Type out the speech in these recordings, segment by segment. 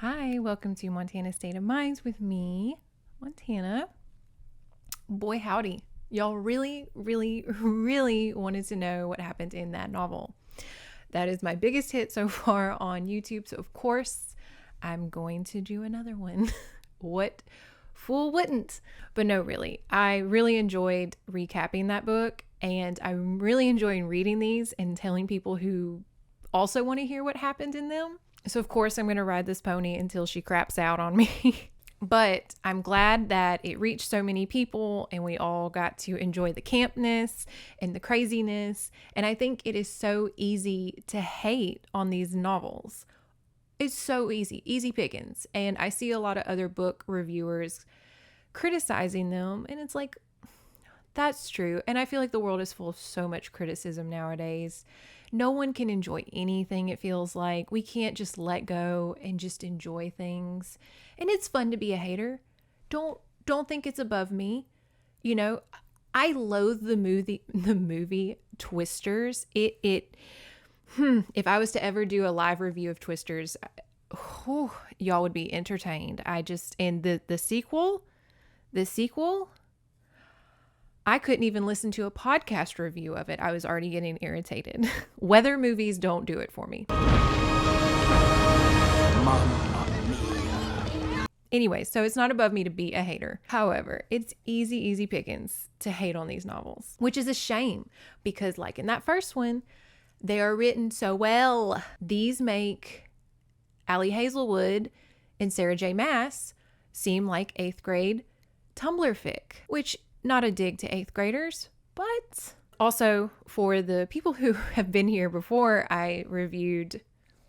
Hi, welcome to Montana State of Minds with me, Montana. Boy, howdy. Y'all really wanted to know what happened in that novel. That is my biggest hit so far on YouTube, so of course I'm going to do another one. What fool wouldn't? But no, really. I really enjoyed recapping that book, and I'm really enjoying reading these and telling people who also want to hear what happened in them. So of course I'm going to ride this pony until she craps out on me. But I'm glad that it reached so many people and we all got to enjoy the campness and the craziness. And I think it is so easy to hate on these novels. It's so easy pickings. And I see a lot of other book reviewers criticizing them, and it's like, that's true. And I feel like the world is full of so much criticism nowadays. No one can enjoy anything, it feels like. We can't just let go and just enjoy things. And it's fun to be a hater. Don't think it's above me. You know, I loathe the movie Twisters. If I was to ever do a live review of Twisters, y'all would be entertained. And the sequel, I couldn't even listen to a podcast review of it. I was already getting irritated. Weather movies don't do it for me. Mamma mia. Anyway, so it's not above me to be a hater. However, it's easy pickings to hate on these novels, which is a shame because like in that first one, they are written so well. These make Allie Hazelwood and Sarah J. Maas seem like 8th grade Tumblr fic, which not a dig to 8th graders, but also for the people who have been here before, I reviewed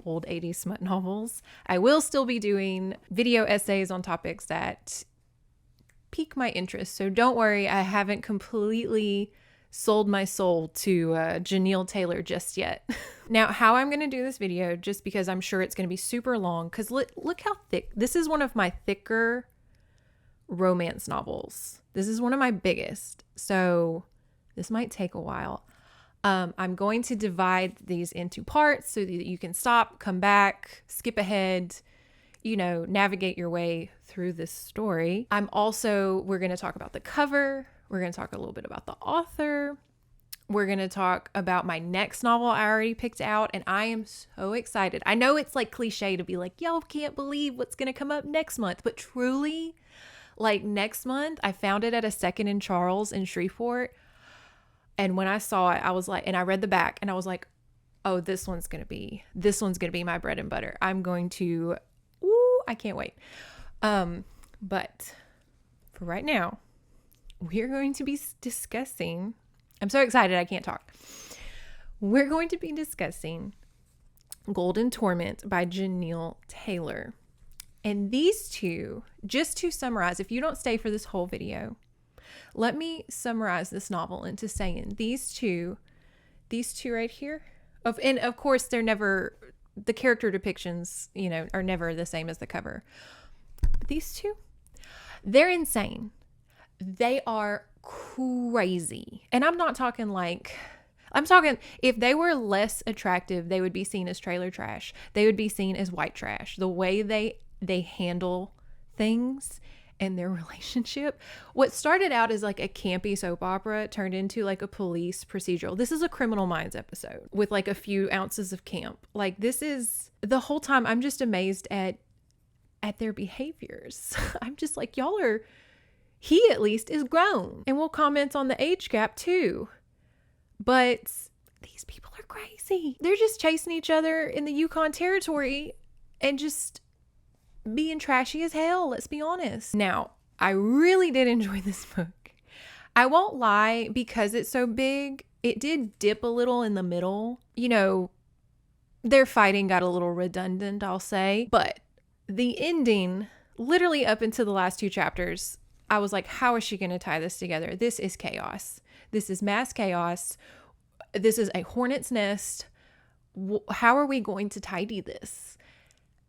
old 80s smut novels. I will still be doing video essays on topics that pique my interest. So don't worry, I haven't completely sold my soul to Janelle Taylor just yet. Now, how I'm going to do this video, just because I'm sure it's going to be super long, because look how thick. This is one of my thicker romance novels. This is one of my biggest, so this might take a while. I'm going to divide these into parts so that you can stop, come back, skip ahead, navigate your way through this story. We're going to talk about the cover. We're going to talk a little bit about the author. We're going to talk about my next novel I already picked out, and I am so excited. I know it's like cliche to be like, yo, can't believe what's going to come up next month, but truly, like next month, I found it at a Second and Charles in Shreveport. And when I saw it, I was like, and I read the back and I was like, oh, this one's going to be my bread and butter. I can't wait. But for right now, we're going to be discussing, I'm so excited I can't talk. We're going to be discussing Golden Torment by Janelle Taylor. And these two, just to summarize, if you don't stay for this whole video, let me summarize this novel into saying these two right here, and of course they're never, the character depictions, are never the same as the cover. But these two, they're insane. They are crazy. And I'm talking if they were less attractive, they would be seen as trailer trash. They would be seen as white trash. The way they handle things and their relationship. What started out as like a campy soap opera turned into like a police procedural. This is a Criminal Minds episode with like a few ounces of camp. Like this is, the whole time I'm just amazed at their behaviors. I'm just like, he at least is grown. And we'll comment on the age gap too. But these people are crazy. They're just chasing each other in the Yukon Territory and just being trashy as hell, let's be honest. Now, I really did enjoy this book. I won't lie, because it's so big, it did dip a little in the middle. Their fighting got a little redundant, I'll say. But the ending, literally up into the last 2 chapters, I was like, how is she going to tie this together? This is chaos. This is mass chaos. This is a hornet's nest. How are we going to tidy this?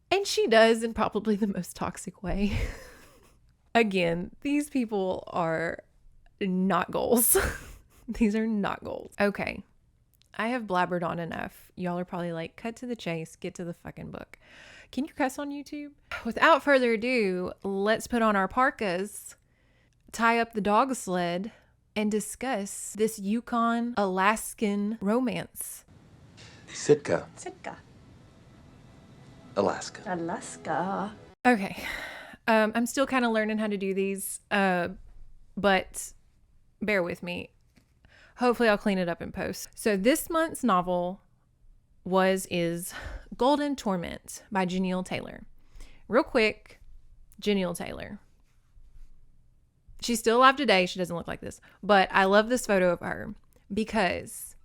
And she does, in probably the most toxic way. Again, these people are not goals. These are not goals. Okay. I have blabbered on enough. Y'all are probably like, cut to the chase, get to the fucking book. Can you cuss on YouTube? Without further ado, let's put on our parkas, tie up the dog sled, and discuss this Yukon Alaskan romance. Sitka, Sitka. Alaska. Alaska. Okay. I'm still kind of learning how to do these, but bear with me. Hopefully I'll clean it up in post. So this month's novel is Golden Torment by Janelle Taylor. Real quick, Janelle Taylor. She's still alive today. She doesn't look like this, but I love this photo of her because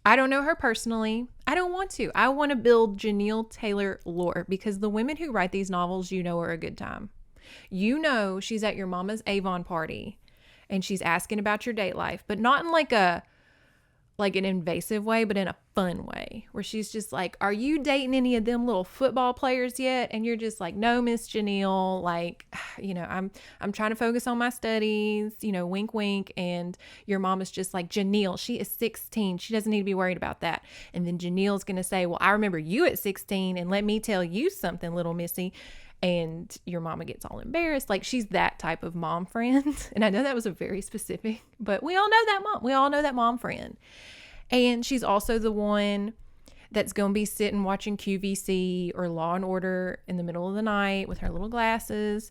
I don't know her personally. I don't want to. I want to build Janelle Taylor lore because the women who write these novels, you know, are a good time. You know, she's at your mama's Avon party and she's asking about your date life, but not in like an invasive way, but in a fun way where she's just like, are you dating any of them little football players yet? And you're just like, no, Miss Janelle, like, you know, I'm trying to focus on my studies, you know, wink, wink. And your mom is just like, Janelle, she is 16. She doesn't need to be worried about that. And then Janelle's going to say, well, I remember you at 16 and let me tell you something, little missy. And your mama gets all embarrassed. Like, she's that type of mom friend. And I know that was a very specific, but we all know that mom. We all know that mom friend. And she's also the one that's going to be sitting watching QVC or Law and Order in the middle of the night with her little glasses.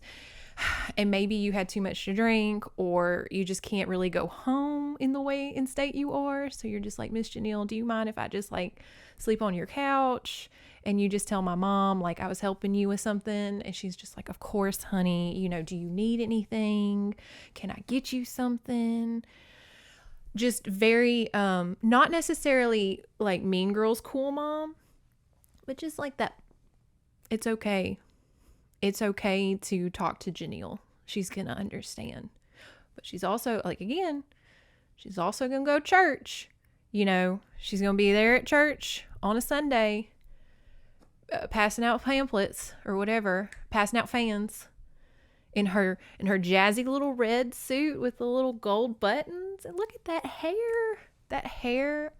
And maybe you had too much to drink or you just can't really go home in the way in state you are. So you're just like, Miss Janelle, do you mind if I just like sleep on your couch? And you just tell my mom, like, I was helping you with something. And she's just like, of course, honey, you know, do you need anything? Can I get you something? Just very, not necessarily like Mean Girls cool mom, but just like that. It's okay. It's okay to talk to Janelle. She's going to understand. But she's also, like, again, she's also going to go to church. You know, she's going to be there at church on a Sunday, passing out pamphlets or whatever, passing out fans in her jazzy little red suit with the little gold buttons. And look at that hair.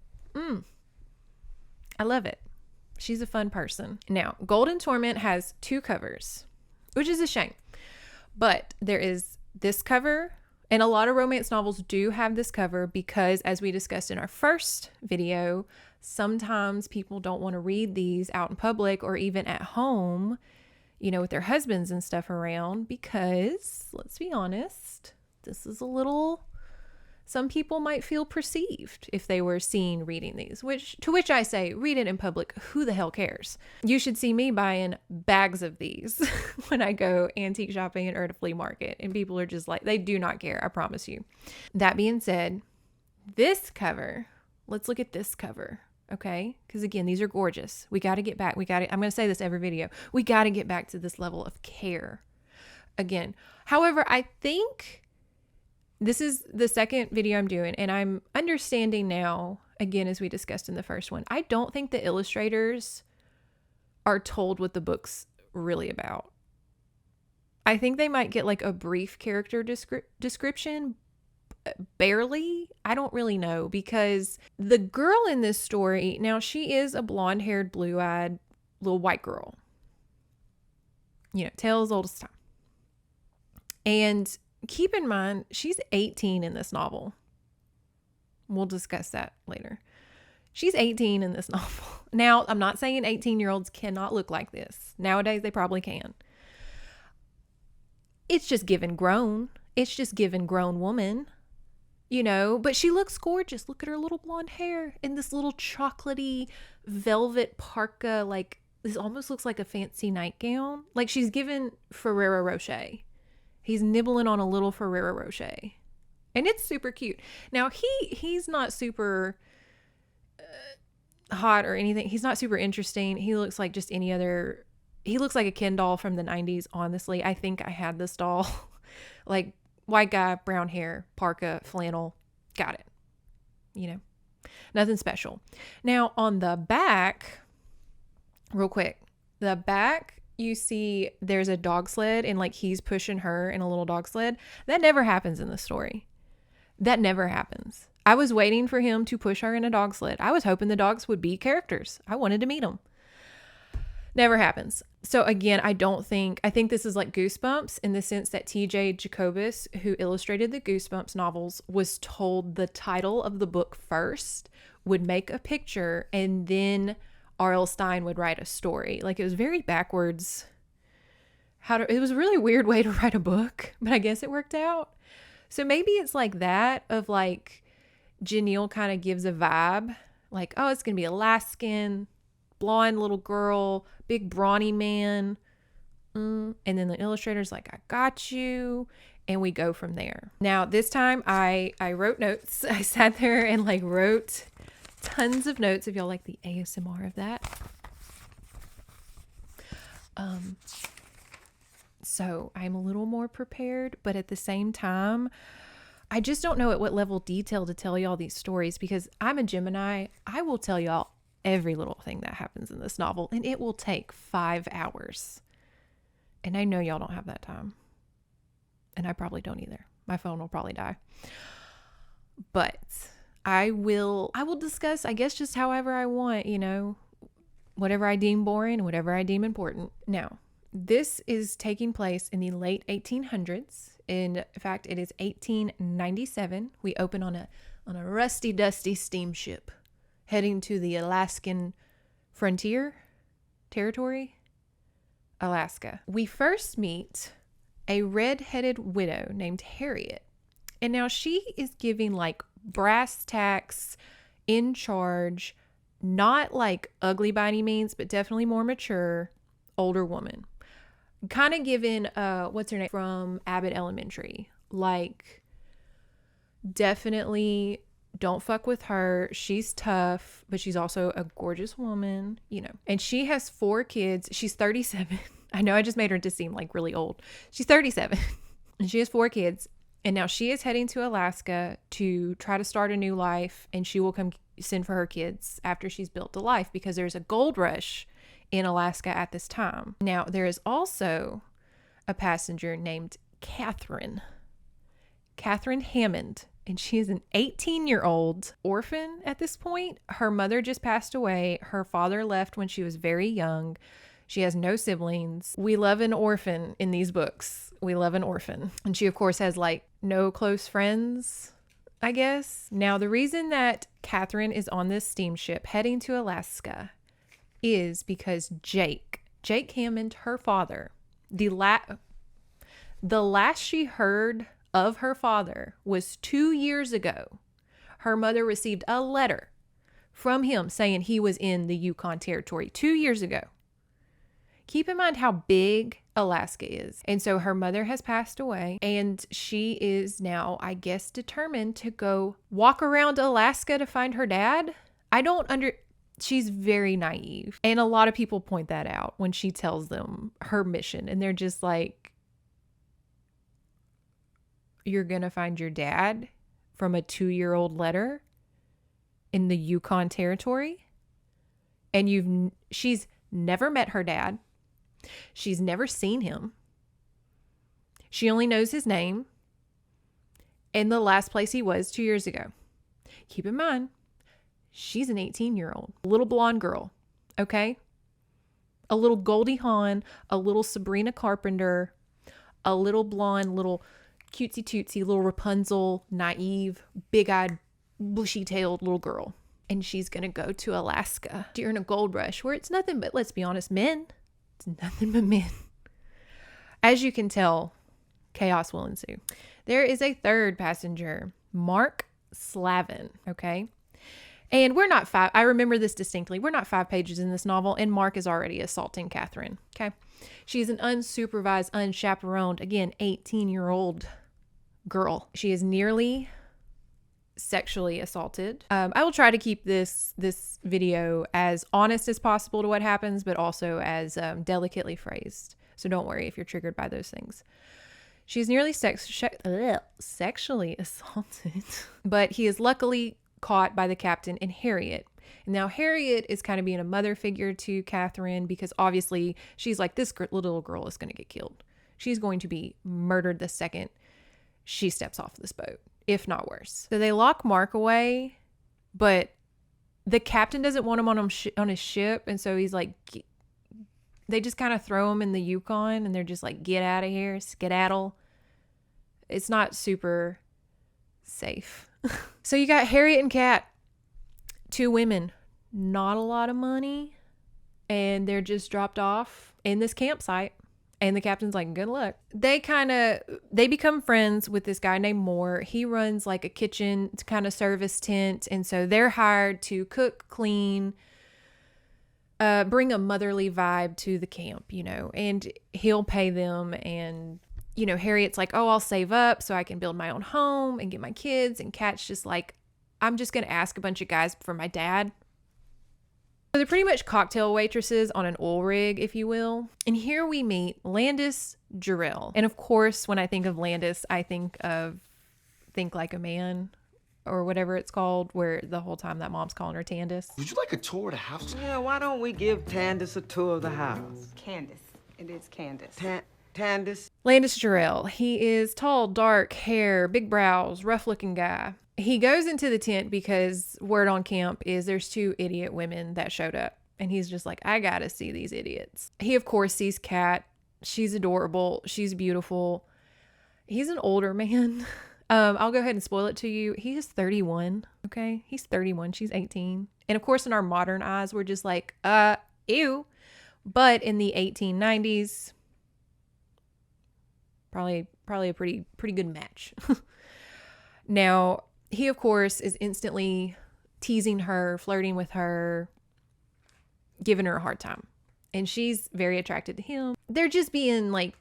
I love it. She's a fun person. Now, Golden Torment has 2 covers, which is a shame. But there is this cover, and a lot of romance novels do have this cover because, as we discussed in our first video, sometimes people don't want to read these out in public or even at home, you know, with their husbands and stuff around because, let's be honest, this is a little, some people might feel perceived if they were seen reading these, to which I say, read it in public. Who the hell cares? You should see me buying bags of these when I go antique shopping or at a flea market, and people are just like, they do not care. I promise you. That being said, this cover, let's look at this cover. Okay. Because again, these are gorgeous. We got to get back. I'm going to say this every video. We got to get back to this level of care again. However, I think this is the second video I'm doing, and I'm understanding now, again, as we discussed in the first one, I don't think the illustrators are told what the book's really about. I think they might get like a brief character description, barely. I don't really know, because the girl in this story, now she is a blonde-haired, blue-eyed little white girl. You know, tale as old as time. And keep in mind, she's 18 in this novel. We'll discuss that later. She's 18 in this novel. Now, I'm not saying 18-year-olds cannot look like this. Nowadays, they probably can. It's just given grown. It's just given grown woman. You know, but she looks gorgeous. Look at her little blonde hair in this little chocolatey velvet parka. Like, this almost looks like a fancy nightgown. Like, she's given Ferrero Rocher. He's nibbling on a little Ferrero Rocher. And it's super cute. Now, he's not super hot or anything. He's not super interesting. He looks like just any other. He looks like a Ken doll from the 90s, honestly. I think I had this doll. Like, white guy, brown hair, parka, flannel. Got it. You know, nothing special. Now, on the back, real quick, the back, you see there's a dog sled and like he's pushing her in a little dog sled. That never happens in the story. That never happens. I was waiting for him to push her in a dog sled. I was hoping the dogs would be characters. I wanted to meet them. Never happens. So again, I think this is like Goosebumps in the sense that T.J. Jacobus, who illustrated the Goosebumps novels, was told the title of the book first, would make a picture, and then R.L. Stine would write a story. Like, it was very backwards. It was a really weird way to write a book, but I guess it worked out. So maybe it's like that, of like Janelle kind of gives a vibe like, oh, it's going to be Alaskan, blonde little girl, big brawny man. And then the illustrator's like, I got you. And we go from there. Now, this time I wrote notes. I sat there and like wrote tons of notes. If y'all like the ASMR of that. So I'm a little more prepared, but at the same time, I just don't know at what level of detail to tell y'all these stories, because I'm a Gemini. I will tell y'all every little thing that happens in this novel, and it will take 5 hours. And I know y'all don't have that time. And I probably don't either. My phone will probably die. But I will discuss, I guess, just however I want, whatever I deem boring, whatever I deem important. Now, this is taking place in the late 1800s. In fact, it is 1897. We open on a rusty, dusty steamship heading to the Alaskan frontier territory, Alaska. We first meet a red-headed widow named Harriet. And now she is giving like brass tacks, in charge, not like ugly by any means, but definitely more mature, older woman. Kind of given, what's her name from Abbott Elementary? Like, definitely don't fuck with her. She's tough, but she's also a gorgeous woman, And she has 4 kids. She's 37. I know I just made her to seem like really old. She's 37 and she has 4 kids. And now she is heading to Alaska to try to start a new life. And she will come send for her kids after she's built a life, because there's a gold rush in Alaska at this time. Now, there is also a passenger named Catherine Hammond, and she is an 18-year-old orphan at this point. Her mother just passed away. Her father left when she was very young. She has no siblings. We love an orphan in these books. We love an orphan. And she, of course, has like no close friends, I guess. Now, the reason that Catherine is on this steamship heading to Alaska is because Jake Hammond, her father, the last she heard of her father was 2 years ago. Her mother received a letter from him saying he was in the Yukon Territory 2 years ago. Keep in mind how big Alaska is. And so her mother has passed away, and she is now, I guess, determined to go walk around Alaska to find her dad. She's very naive. And a lot of people point that out when she tells them her mission. And they're just like, you're going to find your dad from a 2-year-old letter in the Yukon Territory? And she's never met her dad. She's never seen him. She only knows his name and the last place he was 2 years ago. Keep in mind, she's an 18-year-old, little blonde girl, okay? A little Goldie Hawn, a little Sabrina Carpenter, a little blonde, little cutesy-tootsy, little Rapunzel, naive, big-eyed, bushy-tailed little girl. And she's going to go to Alaska during a gold rush where it's nothing but, let's be honest, men. It's nothing but men. As you can tell, chaos will ensue. There is a third passenger, Mark Slavin, okay? And we're not I remember this distinctly. We're not 5 pages in this novel, and Mark is already assaulting Catherine, okay? She's an unsupervised, unchaperoned, again, 18-year-old girl. She is nearly sexually assaulted. I will try to keep this video as honest as possible to what happens, but also as delicately phrased. So don't worry if you're triggered by those things. She's nearly sexually assaulted, but he is luckily caught by the captain and Harriet. And now Harriet is kind of being a mother figure to Catherine, because obviously she's like, this little girl is going to get killed. She's going to be murdered the second she steps off this boat. if not worse. So they lock Mark away, but the captain doesn't want him on his ship. And so he's like, they just kind of throw him in the Yukon and they're just like, get out of here, skedaddle. It's not super safe. So you got Harriet and Kat, 2 women, not a lot of money, and they're just dropped off in this campsite. And the captain's like, good luck. They become friends with this guy named Moore. He runs like a kitchen kind of service tent. And so they're hired to cook, clean, bring a motherly vibe to the camp, you know, and he'll pay them. And, you know, Harriet's like, oh, I'll save up so I can build my own home and get my kids. And Kat's just like, I'm just going to ask a bunch of guys for my dad. So they're pretty much cocktail waitresses on an oil rig, if you will. And here we meet Landis Jarrell. And of course, when I think of Landis, I think of Think Like a Man or whatever it's called, where the whole time that mom's calling her Tandis. Would you like a tour of the house? Yeah, why don't we give Tandis a tour of the house? Candace. It is Candace. Tandis? Landis Jarrell. He is tall, dark hair, big brows, rough looking guy. He goes into the tent because word on camp is there's 2 idiot women that showed up. And he's just like, I gotta see these idiots. He, of course, sees Kat. She's adorable. She's beautiful. He's an older man. I'll go ahead and spoil it to you. He is 31. Okay. He's 31. She's 18. And of course, in our modern eyes, we're just like, ew. But in the 1890s, probably a pretty good match. Now, he, of course, is instantly teasing her, flirting with her, giving her a hard time. And she's very attracted to him. They're just being like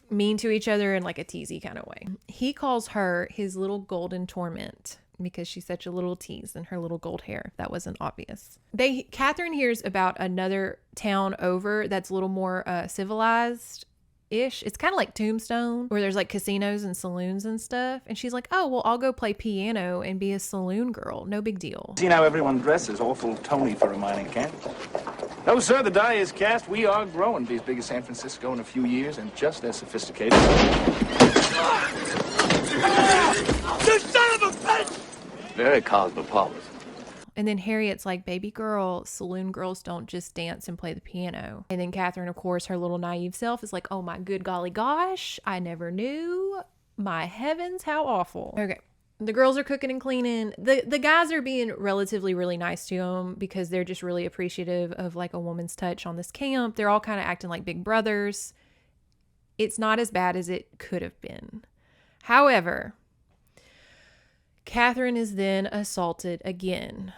mean to each other in like a teasy kind of way. He calls her his little golden torment because she's such a little tease and her little gold hair, if that wasn't obvious. Catherine hears about another town over that's a little more civilized ish. It's kind of like Tombstone, where there's like casinos and saloons and stuff. And she's like, oh, well, I'll go play piano and be a saloon girl. No big deal. See how everyone dresses, awful Tony for a mining camp. No, sir, the die is cast. We are growing. Be as big as San Francisco in a few years and just as sophisticated. You son of a bitch! Very cosmopolitan. And then Harriet's like, baby girl, saloon girls don't just dance and play the piano. And then Catherine, of course, her little naive self is like, oh my good golly gosh, I never knew. My heavens, how awful. Okay. The girls are cooking and cleaning. The guys are being relatively really nice to them because they're just really appreciative of like a woman's touch on this camp. They're all kind of acting like big brothers. It's not as bad as it could have been. However, Catherine is then assaulted again.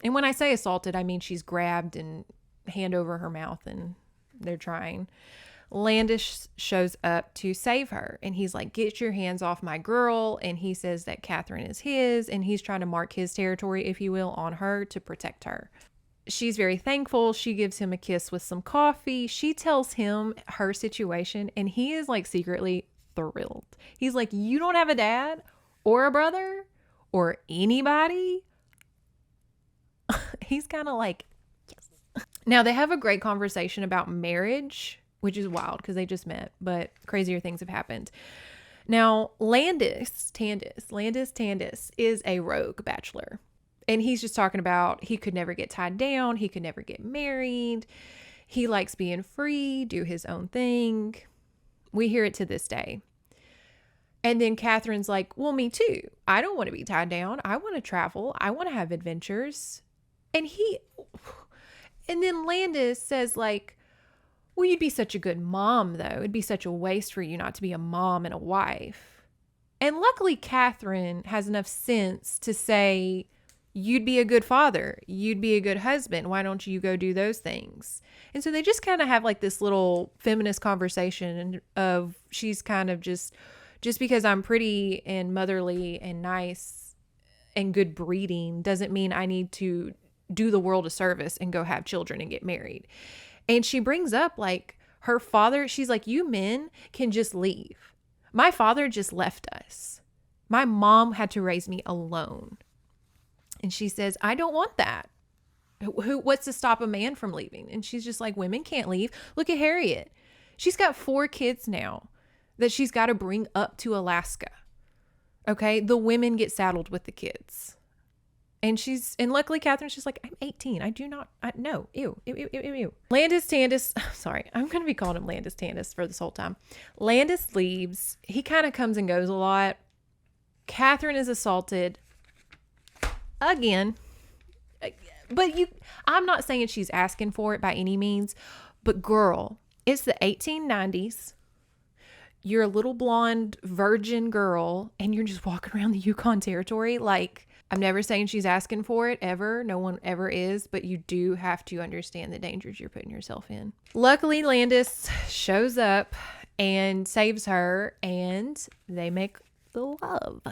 And when I say assaulted, I mean she's grabbed and hand over her mouth and they're trying. Landis shows up to save her. And he's like, get your hands off my girl. And he says that Catherine is his. And he's trying to mark his territory, if you will, on her to protect her. She's very thankful. She gives him a kiss with some coffee. She tells him her situation. And he is like secretly thrilled. He's like, you don't have a dad or a brother or anybody? He's kind of like, yes. Now they have a great conversation about marriage, which is wild because they just met, but crazier things have happened. Now, Landis Tandis is a rogue bachelor. And he's just talking about he could never get tied down. He could never get married. He likes being free, do his own thing. We hear it to this day. And then Catherine's like, well, me too. I don't want to be tied down. I want to travel. I want to have adventures. And then Landis says like, well, you'd be such a good mom, though. It'd be such a waste for you not to be a mom and a wife. And luckily, Catherine has enough sense to say, you'd be a good father. You'd be a good husband. Why don't you go do those things? And so they just kind of have like this little feminist conversation of she's kind of just because I'm pretty and motherly and nice and good breeding doesn't mean I need to do the world a service and go have children and get married. And she brings up like her father. She's like, you men can just leave. My father just left us. My mom had to raise me alone. And she says, I don't want that. What's to stop a man from leaving? And she's just like, women can't leave. Look at Harriet. She's got 4 kids now that she's got to bring up to Alaska. Okay. The women get saddled with the kids. And luckily Catherine's just like, I'm 18. No. Ew. Landis Tandis, sorry, I'm going to be calling him Landis Tandis for this whole time. Landis leaves. He kind of comes and goes a lot. Catherine is assaulted again. But I'm not saying she's asking for it by any means, but girl, it's the 1890s. You're a little blonde virgin girl and you're just walking around the Yukon Territory. Like, I'm never saying she's asking for it ever. No one ever is, but you do have to understand the dangers you're putting yourself in. Luckily, Landis shows up and saves her and they make the love.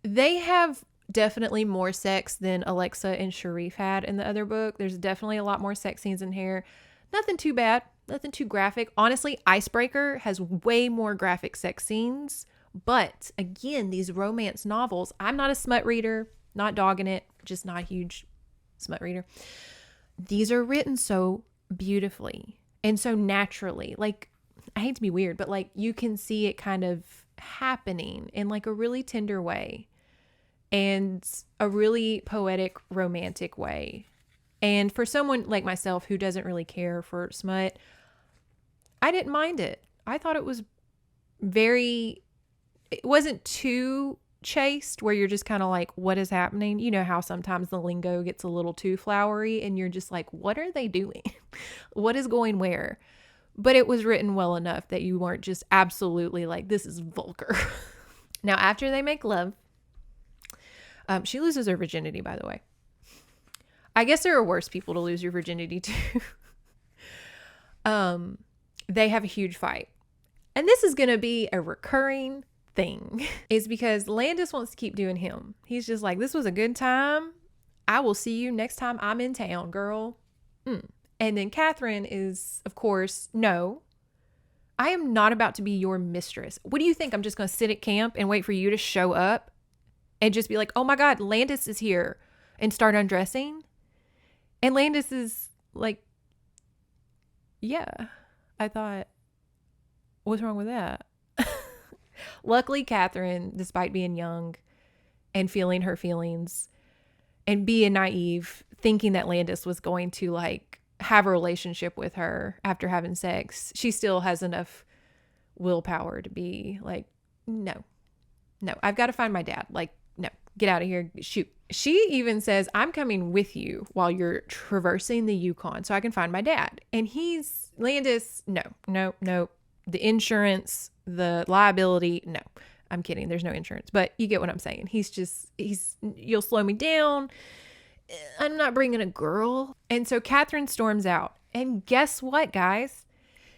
They have definitely more sex than Alexa and Sharif had in the other book. There's definitely a lot more sex scenes in here. Nothing too bad. Nothing too graphic. Honestly, Icebreaker has way more graphic sex scenes. But again, these romance novels, I'm not a smut reader. Not dogging it, just not a huge smut reader. These are written so beautifully and so naturally. Like, I hate to be weird, but like you can see it kind of happening in like a really tender way and a really poetic, romantic way. And for someone like myself who doesn't really care for smut, I didn't mind it. I thought it wasn't too chaste where you're just kind of like, what is happening? You know how sometimes the lingo gets a little too flowery and you're just like, what are they doing? What is going where? But it was written well enough that you weren't just absolutely like, this is vulgar. Now, after they make love, she loses her virginity, by the way. I guess there are worse people to lose your virginity to. They have a huge fight. And this is going to be a recurring thing, is because Landis wants to keep doing him. He's just like, this was a good time. I will see you next time I'm in town, girl. And then Catherine is, of course, no, I am not about to be your mistress. What do you think? I'm just going to sit at camp and wait for you to show up and just be like, oh my God, Landis is here, and start undressing? And Landis is like, yeah. I thought, what's wrong with that? Luckily, Catherine, despite being young and feeling her feelings and being naive, thinking that Landis was going to like have a relationship with her after having sex, she still has enough willpower to be like, no, I've got to find my dad. Like, no, get out of here. Shoot. She even says, I'm coming with you while you're traversing the Yukon so I can find my dad. And Landis, no. The insurance, the liability, no. I'm kidding. There's no insurance. But you get what I'm saying. You'll slow me down. I'm not bringing a girl. And so Catherine storms out. And guess what, guys?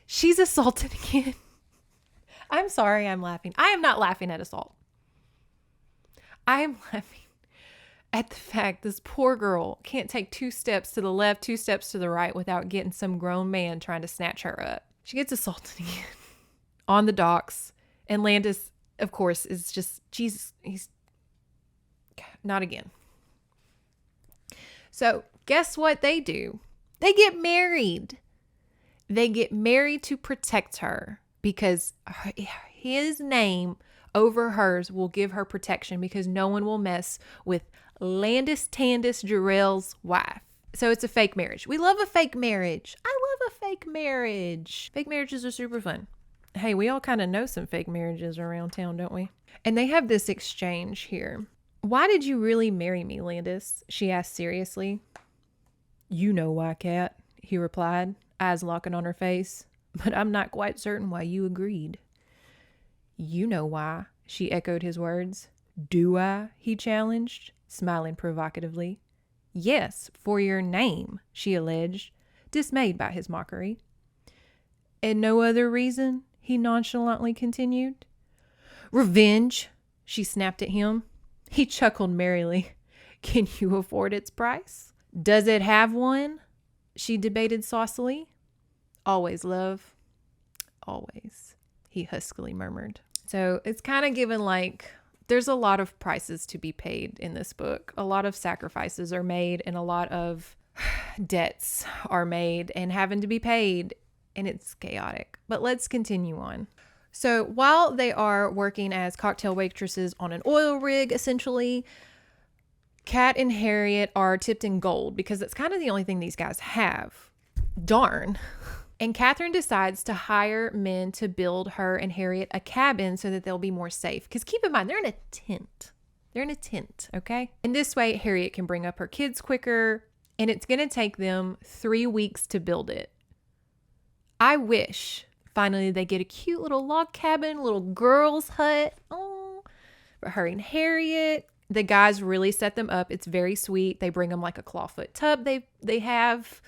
She's assaulted again. I'm sorry I'm laughing. I am not laughing at assault. I am laughing at the fact this poor girl can't take 2 steps to the left, 2 steps to the right without getting some grown man trying to snatch her up. She gets assaulted again on the docks. And Landis, of course, is just, Jesus, he's not again. So guess what they do? They get married. They get married to protect her because his name over hers will give her protection because no one will mess with Landis Tandis Jarrell's wife. So it's a fake marriage. We love a fake marriage. I love a fake marriage. Fake marriages are super fun. Hey, we all kind of know some fake marriages around town, don't we? And they have this exchange here. Why did you really marry me, Landis? She asked seriously. You know why, Kat, he replied, eyes locking on her face. But I'm not quite certain why you agreed. You know why, she echoed his words. Do I? He challenged, smiling provocatively. Yes, for your name, she alleged, dismayed by his mockery. And no other reason, he nonchalantly continued. Revenge, she snapped at him. He chuckled merrily. Can you afford its price? Does it have one? She debated saucily. Always, love. Always, he huskily murmured. So it's kind of given like, there's a lot of prices to be paid in this book. A lot of sacrifices are made and a lot of debts are made and having to be paid. And it's chaotic. But let's continue on. So while they are working as cocktail waitresses on an oil rig, essentially, Kat and Harriet are tipped in gold because it's kind of the only thing these guys have. Darn. And Catherine decides to hire men to build her and Harriet a cabin so that they'll be more safe. Because keep in mind, they're in a tent. They're in a tent, okay? And this way, Harriet can bring up her kids quicker, and it's going to take them 3 weeks to build it. I wish finally they get a cute little log cabin, little girl's hut. Oh, for her and Harriet. The guys really set them up. It's very sweet. They bring them like a clawfoot tub they have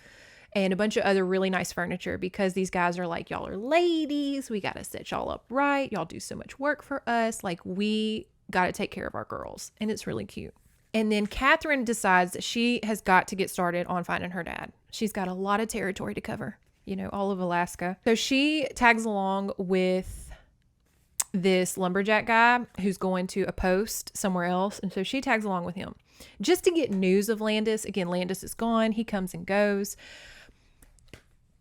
and a bunch of other really nice furniture because these guys are like, y'all are ladies. We got to set y'all up right. Y'all do so much work for us. Like, we got to take care of our girls. And it's really cute. And then Catherine decides that she has got to get started on finding her dad. She's got a lot of territory to cover, you know, all of Alaska. So she tags along with this lumberjack guy who's going to a post somewhere else. And so she tags along with him just to get news of Landis. Again, Landis is gone. He comes and goes.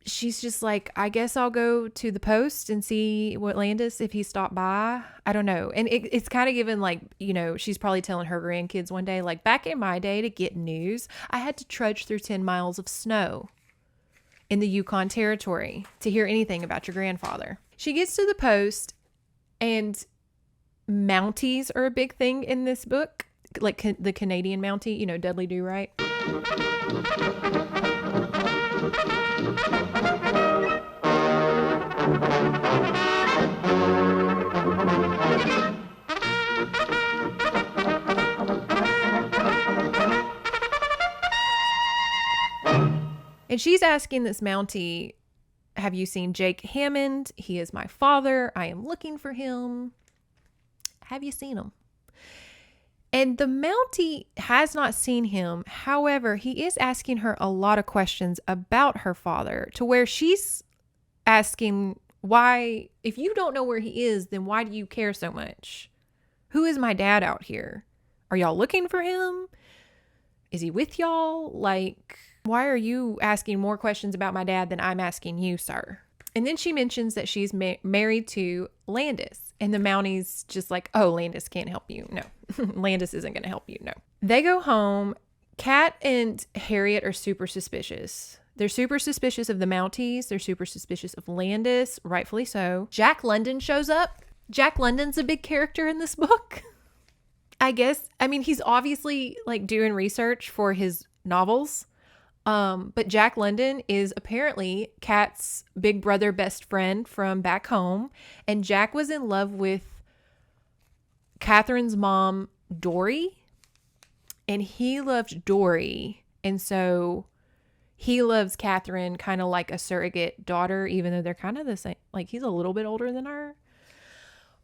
She's just like, I guess I'll go to the post and see what Landis, if he stopped by. I don't know. And it's kind of given like, you know, she's probably telling her grandkids one day, like, back in my day to get news, I had to trudge through 10 miles of snow in the Yukon Territory to hear anything about your grandfather. She gets to the post, and Mounties are a big thing in this book. Like the Canadian Mountie, you know, Dudley Do Right. And she's asking this Mountie, have you seen Jake Hammond? He is my father. I am looking for him. Have you seen him? And the Mountie has not seen him. However, he is asking her a lot of questions about her father, to where she's asking, why, if you don't know where he is, then why do you care so much? Who is my dad out here? Are y'all looking for him? Is he with y'all? Like, why are you asking more questions about my dad than I'm asking you, sir? And then she mentions that she's married to Landis. And the Mountie's just like, oh, Landis can't help you. No, Landis isn't going to help you. No. They go home. Kat and Harriet are super suspicious. They're super suspicious of the Mounties. They're super suspicious of Landis, rightfully so. Jack London shows up. Jack London's a big character in this book. I guess, I mean, he's obviously like doing research for his novels. But Jack London is apparently Kat's big brother best friend from back home. And Jack was in love with Catherine's mom, Dory. And he loved Dory. And so he loves Catherine kind of like a surrogate daughter, even though they're kind of the same. Like, he's a little bit older than her.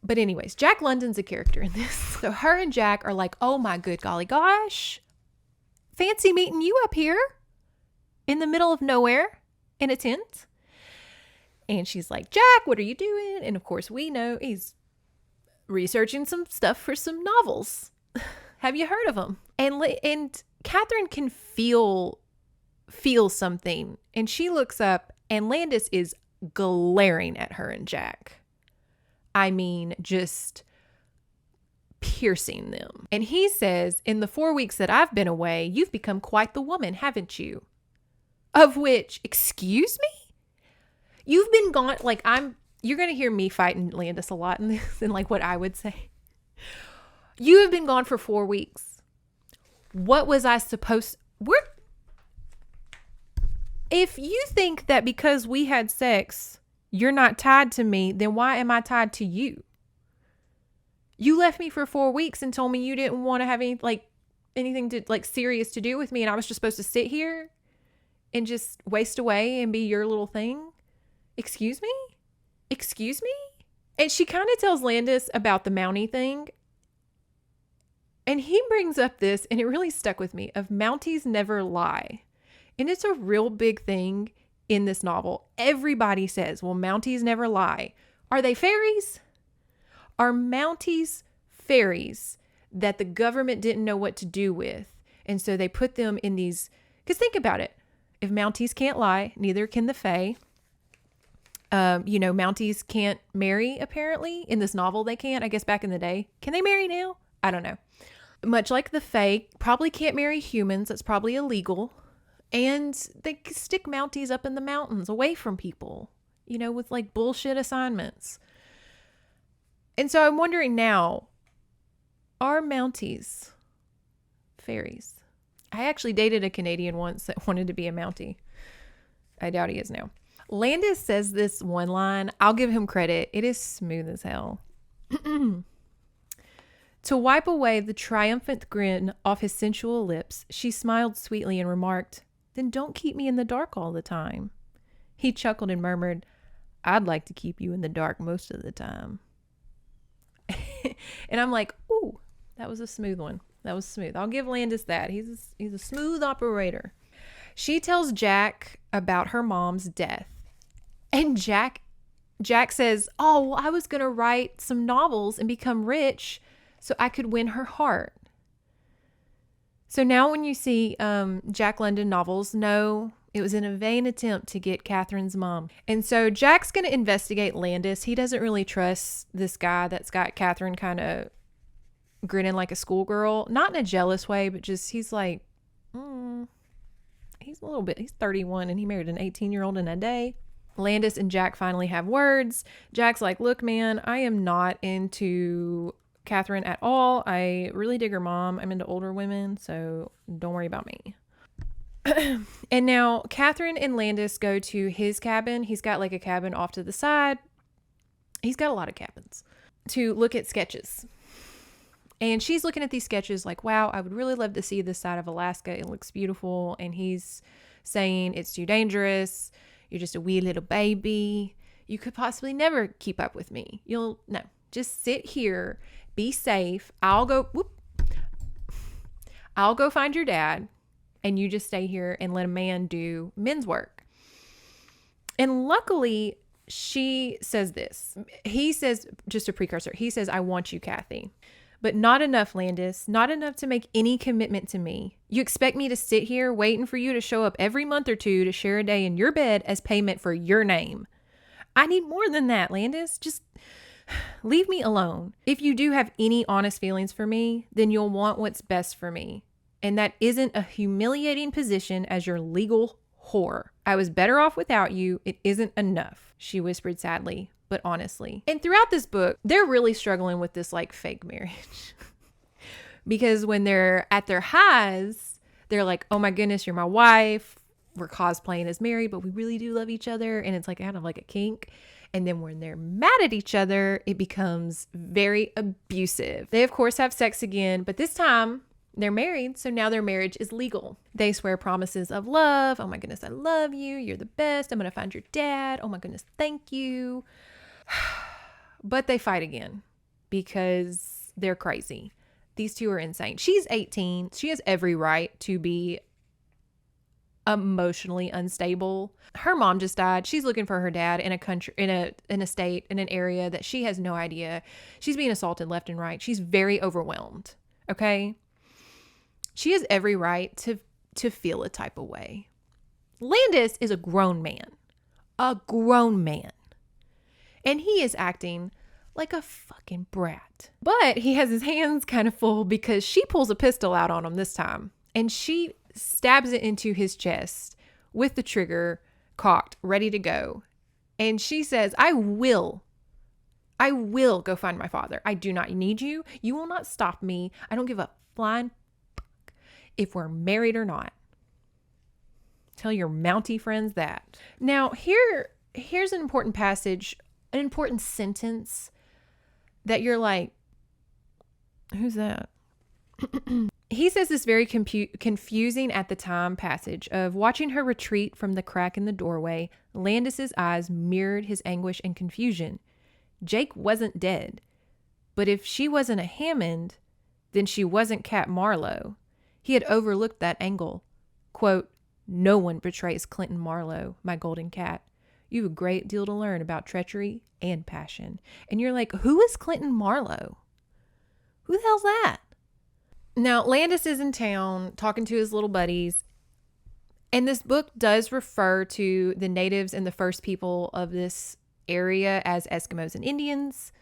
But anyways, Jack London's a character in this. So her and Jack are like, oh my good golly gosh, fancy meeting you up here in the middle of nowhere in a tent. And she's like, Jack, what are you doing? And of course we know he's researching some stuff for some novels. Have you heard of them? And Catherine can feel something. And she looks up and Landis is glaring at her and Jack. I mean, just piercing them. And he says, in the 4 weeks that I've been away, you've become quite the woman, haven't you? Of which, excuse me? You've been gone, like, you're going to hear me fighting Landis a lot in this, and like what I would say. You have been gone for 4 weeks. What was I supposed, if you think that because we had sex, you're not tied to me, then why am I tied to you? You left me for 4 weeks and told me you didn't want to have anything to like serious to do with me, and I was just supposed to sit here and just waste away and be your little thing. Excuse me? Excuse me? And she kind of tells Landis about the Mountie thing. And he brings up this, and it really stuck with me, of Mounties never lie. And it's a real big thing in this novel. Everybody says, well, Mounties never lie. Are they fairies? Are Mounties fairies that the government didn't know what to do with? And so they put them in these, because think about it. If Mounties can't lie, neither can the Fae. Mounties can't marry, apparently. In this novel, they can't. I guess back in the day. Can they marry now? I don't know. Much like the Fae, probably can't marry humans. That's probably illegal. And they stick Mounties up in the mountains away from people, with like bullshit assignments. And so I'm wondering now, are Mounties fairies? I actually dated a Canadian once that wanted to be a Mountie. I doubt he is now. Landis says this one line. I'll give him credit. It is smooth as hell. To wipe away the triumphant grin off his sensual lips, she smiled sweetly and remarked, "Then don't keep me in the dark all the time." He chuckled and murmured, "I'd like to keep you in the dark most of the time." And I'm like, ooh, that was a smooth one. That was smooth. I'll give Landis that. He's a smooth operator. She tells Jack about her mom's death. And Jack says, "Oh, well, I was going to write some novels and become rich so I could win her heart." So now when you see Jack London novels, no, it was in a vain attempt to get Catherine's mom. And so Jack's going to investigate Landis. He doesn't really trust this guy that's got Catherine kind of grinning like a schoolgirl. Not in a jealous way, but just he's like, he's 31 and he married an 18-year-old in a day. Landis and Jack finally have words. Jack's like, "Look, man, I am not into Catherine at all. I really dig her mom. I'm into older women, so don't worry about me." And now Catherine and Landis go to his cabin. He's got like a cabin off to the side. He's got a lot of cabins to look at sketches. And she's looking at these sketches like, "Wow, I would really love to see this side of Alaska. It looks beautiful." And he's saying, "It's too dangerous. You're just a wee little baby. You could possibly never keep up with me. Just sit here, be safe. I'll go find your dad, and you just stay here and let a man do men's work." And luckily, she says this. He says, just a precursor, he says, "I want you, Kathy. But not enough, Landis. Not enough to make any commitment to me. You expect me to sit here waiting for you to show up every month or two to share a day in your bed as payment for your name. I need more than that, Landis. Just leave me alone. If you do have any honest feelings for me, then you'll want what's best for me. And that isn't a humiliating position as your legal whore. I was better off without you. It isn't enough," she whispered sadly, but honestly. And throughout this book, they're really struggling with this like fake marriage. Because when they're at their highs, they're like, "Oh my goodness, you're my wife. We're cosplaying as married, but we really do love each other." And it's like kind of like a kink. And then when they're mad at each other, it becomes very abusive. They, of course, have sex again, but this time they're married. So now their marriage is legal. They swear promises of love. "Oh my goodness, I love you. You're the best. I'm going to find your dad. Oh my goodness, thank you." But they fight again because they're crazy. These two are insane. She's 18. She has every right to be emotionally unstable. Her mom just died. She's looking for her dad in a country, in a state, in an area that she has no idea. She's being assaulted left and right. She's very overwhelmed. Okay. She has every right to feel a type of way. Landis is a grown man. And he is acting like a fucking brat. But he has his hands kind of full because she pulls a pistol out on him this time. And she stabs it into his chest with the trigger cocked, ready to go. And she says, I will go find my father. I do not need you. You will not stop me. I don't give a flying fuck if we're married or not. Tell your Mountie friends that. Now, here's an important passage, an important sentence that you're like, who's that? He says this very confusing at the time passage of watching her retreat from the crack in the doorway. Landis's eyes mirrored his anguish and confusion. Jake wasn't dead, but if she wasn't a Hammond, then she wasn't Kat Marlowe. He had overlooked that angle. Quote, "No one betrays Clinton Marlowe, my golden cat. You have a great deal to learn about treachery and passion." And you're like, who is Clinton Marlowe? Who the hell's that? Now, Landis is in town talking to his little buddies. And this book does refer to the natives and the first people of this area as Eskimos and Indians.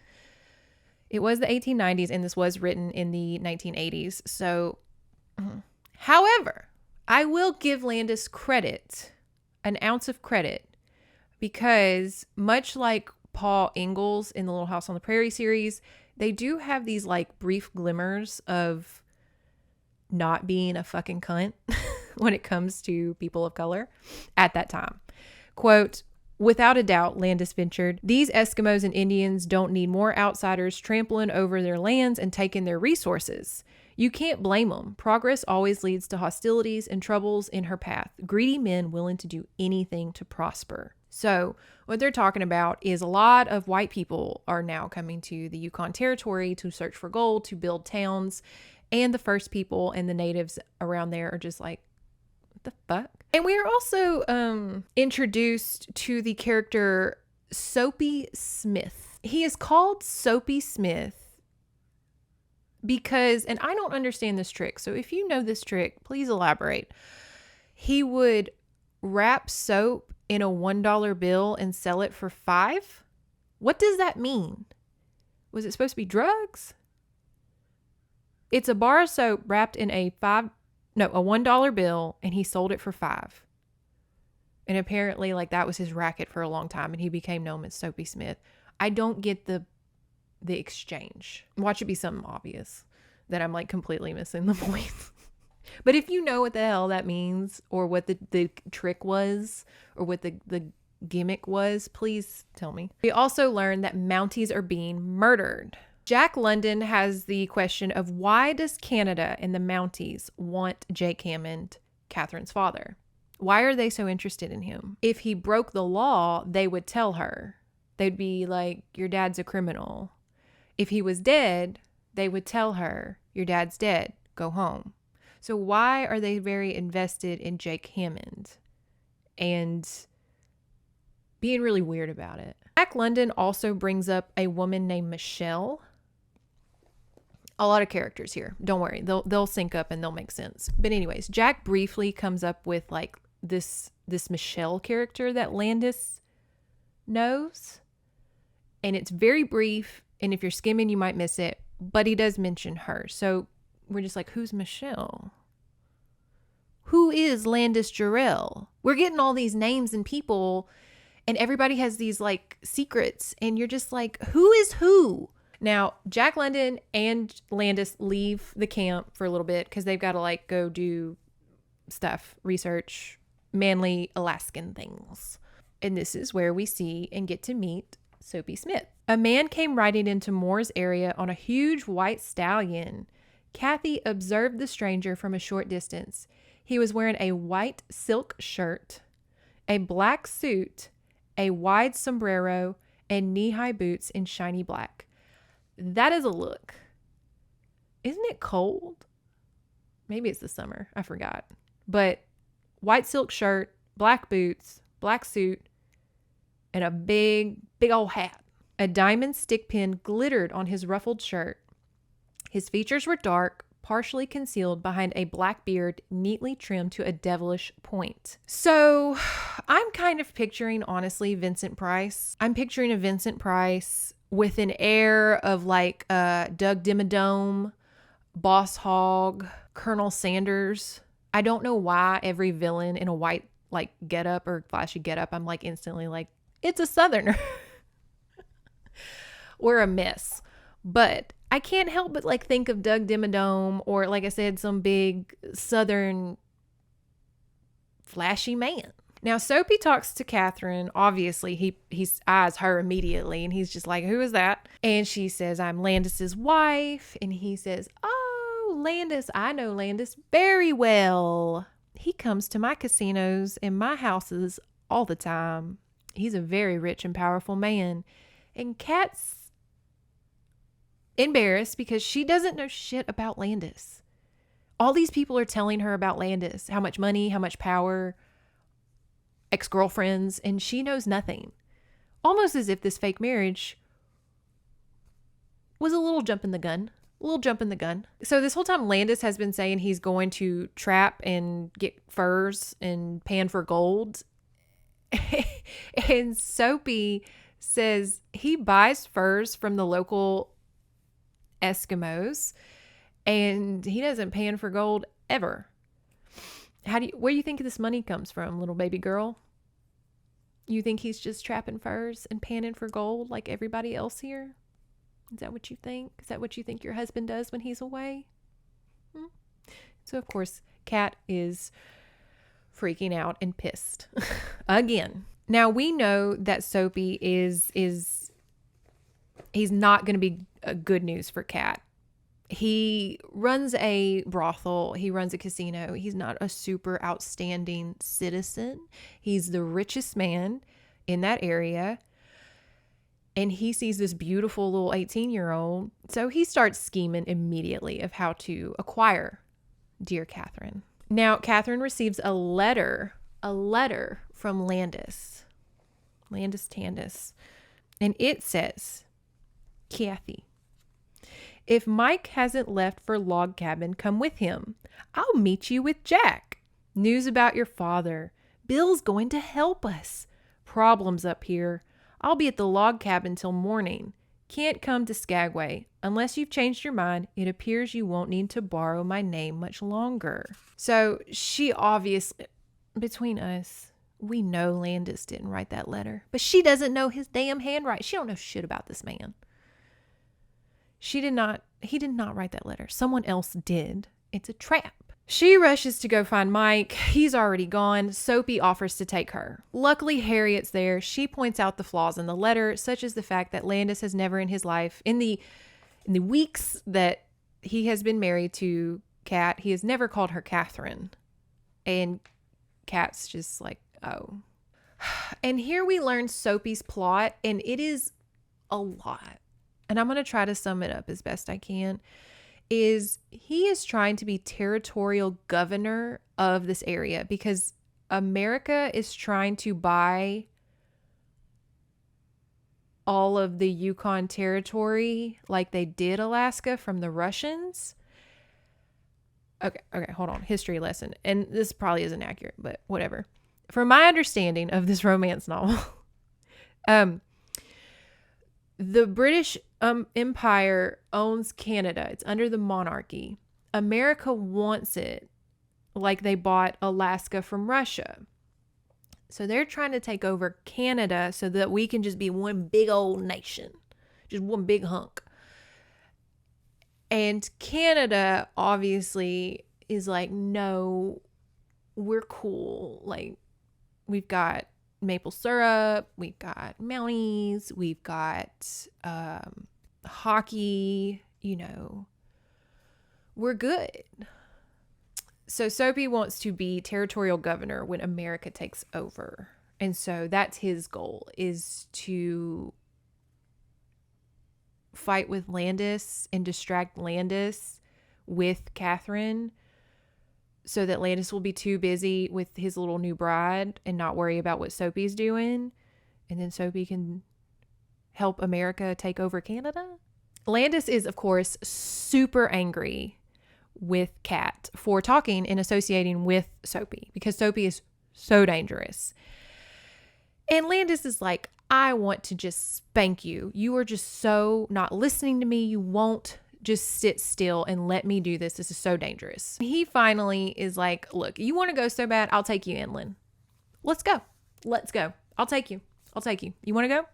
It was the 1890s, and this was written in the 1980s. So, however, I will give Landis credit, an ounce of credit, because much like Paul Ingalls in the Little House on the Prairie series, they do have these like brief glimmers of not being a fucking cunt when it comes to people of color at that time. Quote, "Without a doubt," Landis ventured, "these Eskimos and Indians don't need more outsiders trampling over their lands and taking their resources. You can't blame them. Progress always leads to hostilities and troubles in her path. Greedy men willing to do anything to prosper." So what they're talking about is a lot of white people are now coming to the Yukon Territory to search for gold, to build towns. And the first people and the natives around there are just like, what the fuck? And we are also introduced to the character Soapy Smith. He is called Soapy Smith because, and I don't understand this trick, so if you know this trick, please elaborate. He would wrap soap in a $1 bill and sell it for $5. What does that mean? Was it supposed to be drugs? It's a bar of soap wrapped in a $1 bill, and he sold it for $5. And apparently, like, that was his racket for a long time, and he became known as Soapy Smith. I don't get the exchange. Watch it be something obvious that I'm like completely missing the point. But if you know what the hell that means, or what the trick was, or what the gimmick was, please tell me. We also learned that Mounties are being murdered. Jack London has the question of why does Canada and the Mounties want Jake Hammond, Catherine's father? Why are they so interested in him? If he broke the law, they would tell her. They'd be like, your dad's a criminal. If he was dead, they would tell her, your dad's dead, go home. So why are they very invested in Jake Hammond and being really weird about it? Jack London also brings up a woman named Michelle. A lot of characters here. Don't worry. They'll sync up and they'll make sense. But anyways, Jack briefly comes up with like this Michelle character that Landis knows. And it's very brief. And if you're skimming, you might miss it. But he does mention her. So we're just like, who's Michelle? Who is Landis Jarrell? We're getting all these names and people, and everybody has these like secrets. And you're just like, who is who? Now, Jack London and Landis leave the camp for a little bit because they've got to like go do stuff, research, manly Alaskan things. And this is where we see and get to meet Soapy Smith. A man came riding into Moore's area on a huge white stallion. Kathy observed the stranger from a short distance. He was wearing a white silk shirt, a black suit, a wide sombrero, and knee-high boots in shiny black. That is a look. Isn't it cold? Maybe it's the summer. I forgot. But white silk shirt, black boots, black suit, and a big old hat. A diamond stick pin glittered on his ruffled shirt. His features were dark, partially concealed behind a black beard neatly trimmed to a devilish point. So I'm kind of picturing, honestly, Vincent Price. I'm picturing a Vincent Price with an air of like Doug Dimmadome, Boss Hogg, Colonel Sanders. I don't know why every villain in a white like getup or flashy getup, I'm like instantly like, it's a Southerner. We're a mess. But I can't help but like think of Doug Dimmadome or, like I said, some big Southern flashy man. Now, Soapy talks to Catherine. Obviously, he eyes her immediately, and he's just like, who is that? And she says, I'm Landis's wife. And he says, oh, Landis, I know Landis very well. He comes to my casinos and my houses all the time. He's a very rich and powerful man. And Kat's embarrassed because she doesn't know shit about Landis. All these people are telling her about Landis, how much money, how much power, ex-girlfriends, and she knows nothing. Almost as if this fake marriage was a little jump in the gun. So this whole time Landis has been saying he's going to trap and get furs and pan for gold. And Soapy says he buys furs from the local Eskimos and he doesn't pan for gold ever. Where do you think this money comes from, little baby girl? You think he's just trapping furs and panning for gold like everybody else here? Is that what you think? Is that what you think your husband does when he's away? So, of course, Kat is freaking out and pissed again. Now, we know that Soapy he's not going to be good news for Kat. He runs a brothel. He runs a casino. He's not a super outstanding citizen. He's the richest man in that area. And he sees this beautiful little 18-year-old. So he starts scheming immediately of how to acquire dear Catherine. Now, Catherine receives a letter from Landis Tandis. And it says, Kathy, if Mike hasn't left for Log Cabin, come with him. I'll meet you with Jack. News about your father. Bill's going to help us. Problems up here. I'll be at the Log Cabin till morning. Can't come to Skagway. Unless you've changed your mind, it appears you won't need to borrow my name much longer. So she obviously, between us, we know Landis didn't write that letter. But she doesn't know his damn handwriting. She don't know shit about this man. He did not write that letter. Someone else did. It's a trap. She rushes to go find Mike. He's already gone. Soapy offers to take her. Luckily, Harriet's there. She points out the flaws in the letter, such as the fact that Landis has never in his life, in the weeks that he has been married to Kat, he has never called her Catherine. And Kat's just like, oh. And here we learn Soapy's plot, and it is a lot. And I'm going to try to sum it up as best I can. Is he is trying to be territorial governor of this area because America is trying to buy all of the Yukon Territory like they did Alaska from the Russians. Okay, hold on. History lesson. And this probably isn't accurate, but whatever. From my understanding of this romance novel, the British Empire owns Canada. It's under the monarchy. America wants it like they bought Alaska from Russia. So they're trying to take over Canada so that we can just be one big old nation. Just one big hunk. And Canada obviously is like, no, we're cool. Like, we've got maple syrup, we've got Mounties, we've got hockey, we're good. So Soapy wants to be territorial governor when America takes over. And so that's his goal, is to fight with Landis and distract Landis with Catherine so that Landis will be too busy with his little new bride and not worry about what Soapy's doing. And then Soapy can help America take over Canada. Landis is, of course, super angry with Kat for talking and associating with Soapy because Soapy is so dangerous. And Landis is like, I want to just spank you. You are just so not listening to me. You won't just sit still and let me do this. This is so dangerous. He finally is like, look, you want to go so bad? I'll take you inland. Let's go. I'll take you. You want to go?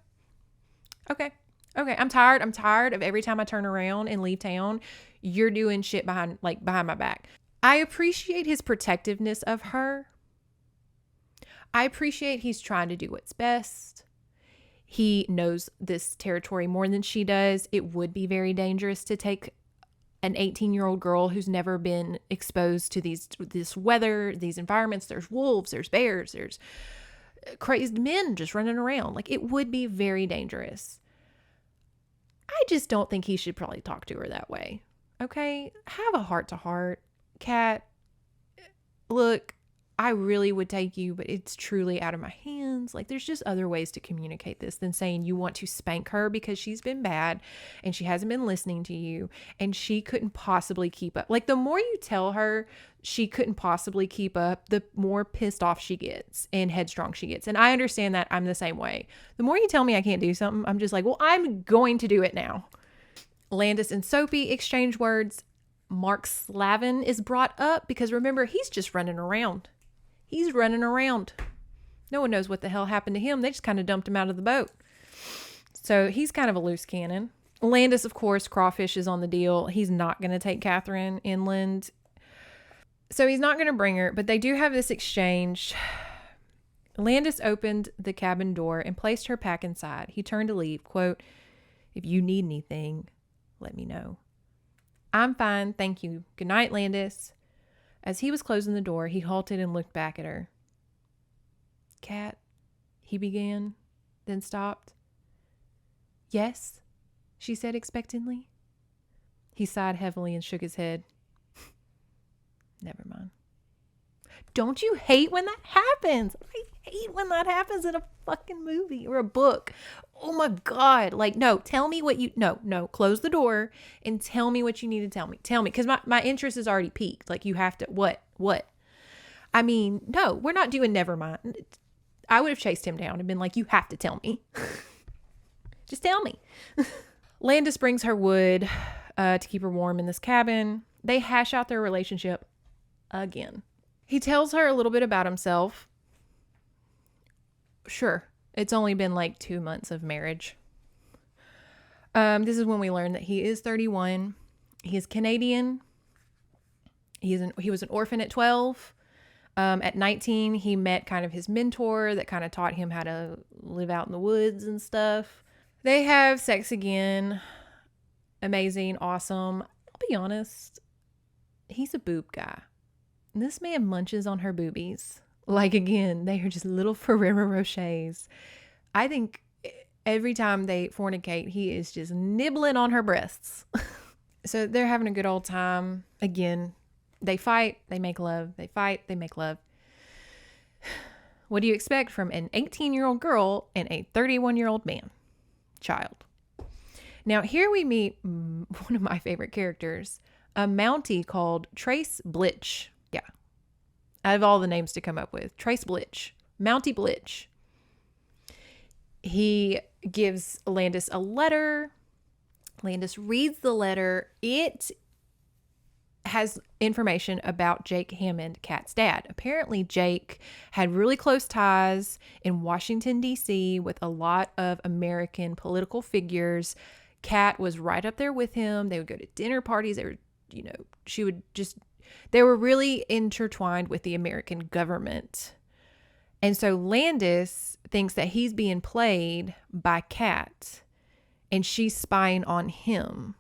Okay. I'm tired of every time I turn around and leave town, you're doing shit behind my back. I appreciate his protectiveness of her. I appreciate he's trying to do what's best. He knows this territory more than she does. It would be very dangerous to take an 18-year-old girl who's never been exposed to this weather, these environments. There's wolves, there's bears, there's crazed men just running around. Like, it would be very dangerous. I just don't think he should probably talk to her that way. Okay? Have a heart-to-heart. Kat, look, I really would take you, but it's truly out of my hands. Like, there's just other ways to communicate this than saying you want to spank her because she's been bad and she hasn't been listening to you and she couldn't possibly keep up. Like, the more you tell her she couldn't possibly keep up, the more pissed off she gets and headstrong she gets. And I understand that. I'm the same way. The more you tell me I can't do something, I'm just like, well, I'm going to do it now. Landis and Soapy exchange words. Mark Slavin is brought up because remember, he's just running around. He's running around. No one knows what the hell happened to him. They just kind of dumped him out of the boat. So he's kind of a loose cannon. Landis, of course, Crawfish is on the deal. He's not going to take Catherine inland. So he's not going to bring her, but they do have this exchange. Landis opened the cabin door and placed her pack inside. He turned to leave. Quote, "If you need anything, let me know." "I'm fine, thank you. Good night, Landis." As he was closing the door, he halted and looked back at her. "Kat," he began, then stopped. "Yes," she said expectantly. He sighed heavily and shook his head. "Never mind." Don't you hate when that happens? I hate when that happens in a fucking movie or a book. Oh my God. Like, no, tell me what you, no, close the door and tell me what you need to tell me. Tell me, because my interest is already peaked. Like, you have to, what? I mean, no, we're not doing never mind. I would have chased him down and been like, you have to tell me. Just tell me. Landis brings her wood to keep her warm in this cabin. They hash out their relationship again. He tells her a little bit about himself. Sure, it's only been like 2 months of marriage. This is when we learn that he is 31. He is Canadian. He was an orphan at 12. At 19, he met kind of his mentor that kind of taught him how to live out in the woods and stuff. They have sex again. Amazing, awesome. I'll be honest, he's a boob guy. This man munches on her boobies. Like, again, they are just little Ferrero Rochers. I think every time they fornicate, he is just nibbling on her breasts. So they're having a good old time. Again, they fight, they make love. They fight, they make love. What do you expect from an 18-year-old girl and a 31-year-old man? Child. Now, here we meet one of my favorite characters, a Mountie called Trace Blitch. Yeah. Out of all the names to come up with, Trace Blitch, Mountie Blitch. He gives Landis a letter. Landis reads the letter. It has information about Jake Hammond, Kat's dad. Apparently, Jake had really close ties in Washington, D.C. with a lot of American political figures. Kat was right up there with him. They would go to dinner parties. They were, they were really intertwined with the American government. And so Landis thinks that he's being played by Kat and she's spying on him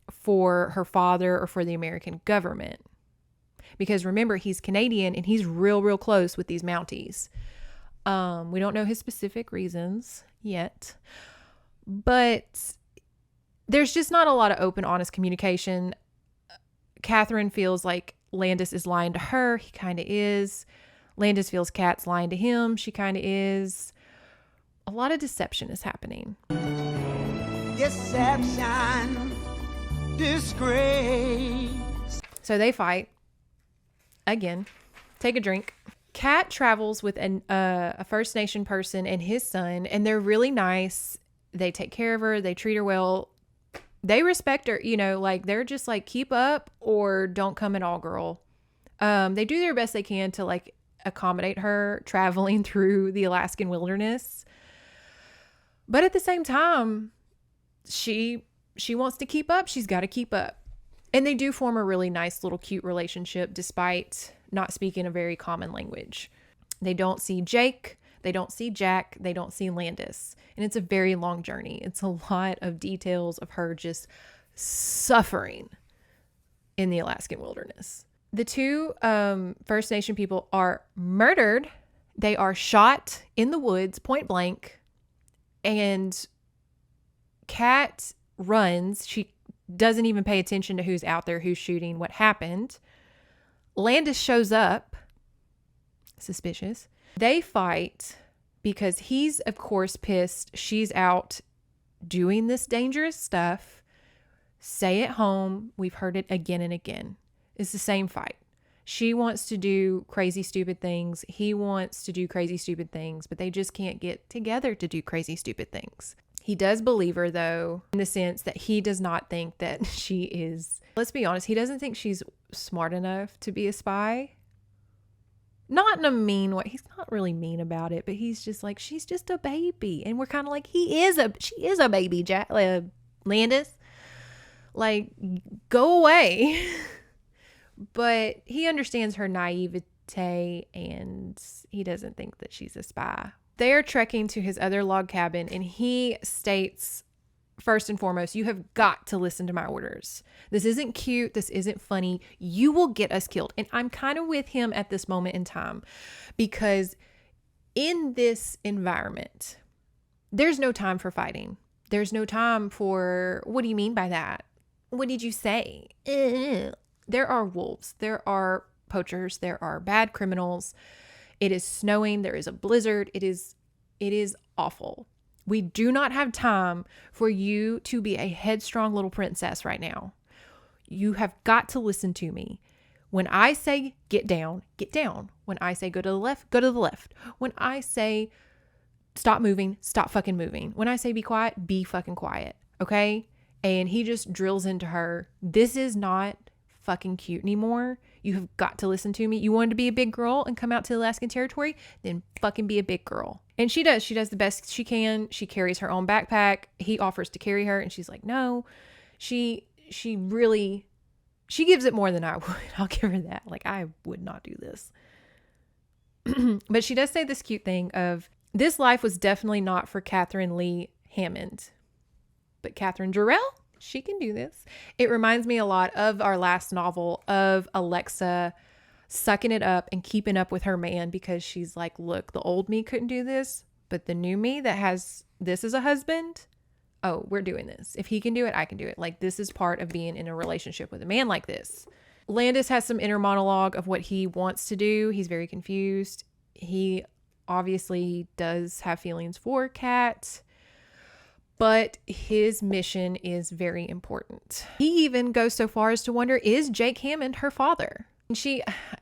for her father or for the American government. Because remember, he's Canadian and he's real close with these Mounties. We don't know his specific reasons yet, but there's just not a lot of open, honest communication. Catherine feels like Landis is lying to her. He kind of is. Landis feels Kat's lying to him. She kind of is. A lot of deception is happening. Deception, disgrace. So they fight. Again, take a drink. Kat travels with a First Nation person and his son, and they're really nice. They take care of her. They treat her well. They respect her, like they're just like, keep up or don't come at all, girl. They do their best they can to like accommodate her traveling through the Alaskan wilderness. But at the same time, she wants to keep up. She's got to keep up. And they do form a really nice little cute relationship despite not speaking a very common language. They don't see Jake. They don't see Jack. They don't see Landis. And it's a very long journey. It's a lot of details of her just suffering in the Alaskan wilderness. The two First Nation people are murdered. They are shot in the woods, point blank. And Kat runs. She doesn't even pay attention to who's out there, who's shooting, what happened. Landis shows up. Suspicious. They fight because he's, of course, pissed. She's out doing this dangerous stuff. Stay at home. We've heard it again and again. It's the same fight. She wants to do crazy, stupid things. He wants to do crazy, stupid things, but they just can't get together to do crazy, stupid things. He does believe her, though, in the sense that he does not think that she is, let's be honest, he doesn't think she's smart enough to be a spy. Not in a mean way. He's not really mean about it, but he's just like, she's just a baby. And we're kind of like, she is a baby, Landis. Like, go away. But he understands her naivete and he doesn't think that she's a spy. They are trekking to his other log cabin and he states, first and foremost, you have got to listen to my orders. This isn't cute. This isn't funny. You will get us killed. And I'm kind of with him at this moment in time because in this environment, there's no time for fighting. There's no time for, what do you mean by that? What did you say? There are wolves. There are poachers. There are bad criminals. It is snowing. There is a blizzard. It is awful. We do not have time for you to be a headstrong little princess right now. You have got to listen to me. When I say get down, get down. When I say go to the left, go to the left. When I say stop moving, stop fucking moving. When I say be quiet, be fucking quiet. Okay? And he just drills into her. This is not fucking cute anymore. You have got to listen to me. You wanted to be a big girl and come out to the Alaskan Territory? Then fucking be a big girl. And she does. She does the best she can. She carries her own backpack. He offers to carry her and she's like, no. She gives it more than I would. I'll give her that. Like, I would not do this. But she does say this cute thing of, this life was definitely not for Catherine Lee Hammond. But Catherine Jarrell, she can do this. It reminds me a lot of our last novel of Alexa sucking it up and keeping up with her man because she's like, look, the old me couldn't do this, but the new me that has this as a husband, oh, we're doing this. If he can do it, I can do it. Like, this is part of being in a relationship with a man like this. Landis has some inner monologue of what he wants to do. He's very confused. He obviously does have feelings for Kat, but his mission is very important. He even goes so far as to wonder, is Jake Hammond her father? And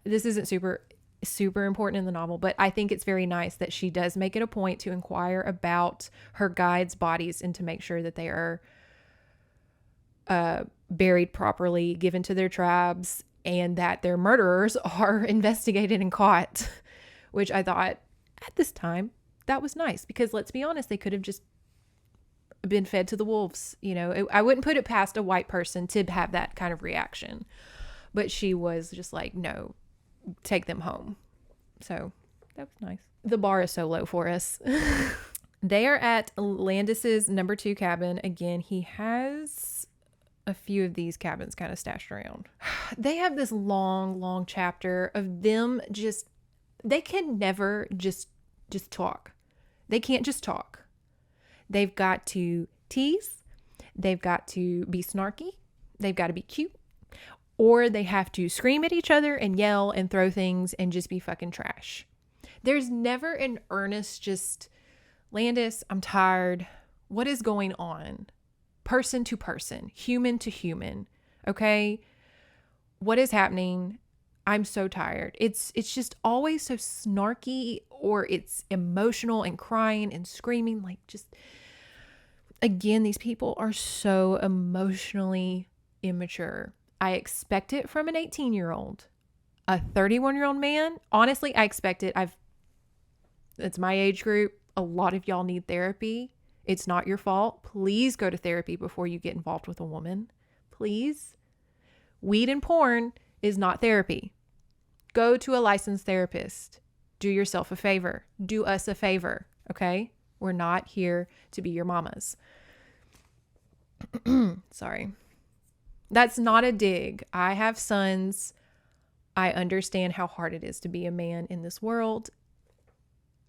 this isn't super important in the novel, but I think it's very nice that she does make it a point to inquire about her guides' bodies and to make sure that they are buried properly, given to their tribes, and that their murderers are investigated and caught, which I thought at this time that was nice because, let's be honest, they could have just been fed to the wolves. You know, I wouldn't put it past a white person to have that kind of reaction, but she was just like, no, take them home. So that was nice. The bar is so low for us. They are at Landis's number 2 cabin. Again, he has a few of these cabins kind of stashed around. They have this long chapter of them they can never just talk. They can't just talk. They've got to tease. They've got to be snarky. They've got to be cute. Or they have to scream at each other and yell and throw things and just be fucking trash. There's never an earnest just, Landis, I'm tired. What is going on? Person to person, human to human. Okay? What is happening? I'm so tired. It's just always so snarky, or it's emotional and crying and screaming. Like, just, again, these people are so emotionally immature. I expect it from an 18-year-old. A 31-year-old man, honestly, I expect it. It's my age group. A lot of y'all need therapy. It's not your fault. Please go to therapy before you get involved with a woman. Please. Weed and porn is not therapy. Go to a licensed therapist. Do yourself a favor. Do us a favor, okay? We're not here to be your mamas. Sorry. That's not a dig. I have sons. I understand how hard it is to be a man in this world.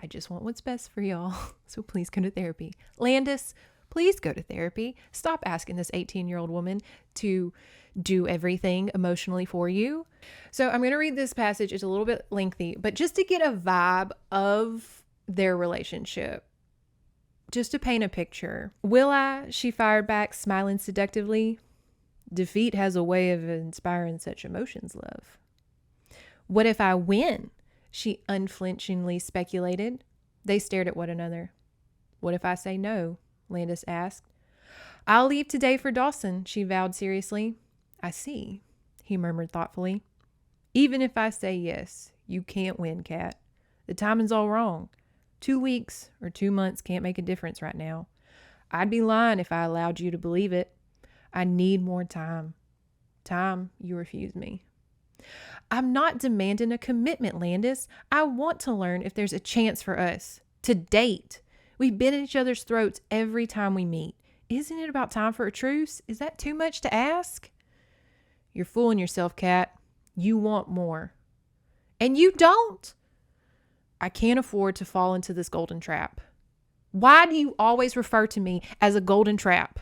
I just want what's best for y'all. So please go to therapy. Landis, Please go to therapy. Stop asking this 18-year-old woman to do everything emotionally for you. So I'm going to read this passage. It's a little bit lengthy, but just to get a vibe of their relationship, just to paint a picture. Will I? She fired back, smiling seductively. Defeat has a way of inspiring such emotions, love. What if I win? She unflinchingly speculated. They stared at one another. What if I say no? Landis asked. I'll leave today for Dawson, she vowed seriously. I see, he murmured thoughtfully. Even if I say yes, you can't win, Kat. The timing's all wrong. 2 weeks or 2 months can't make a difference right now. I'd be lying if I allowed you to believe it. I need more time. Time you refuse me. I'm not demanding a commitment, Landis. I want to learn if there's a chance for us to date. We've been at each other's throats every time we meet. Isn't it about time for a truce? Is that too much to ask? You're fooling yourself, Kat. You want more. And you don't. I can't afford to fall into this golden trap. Why do you always refer to me as a golden trap?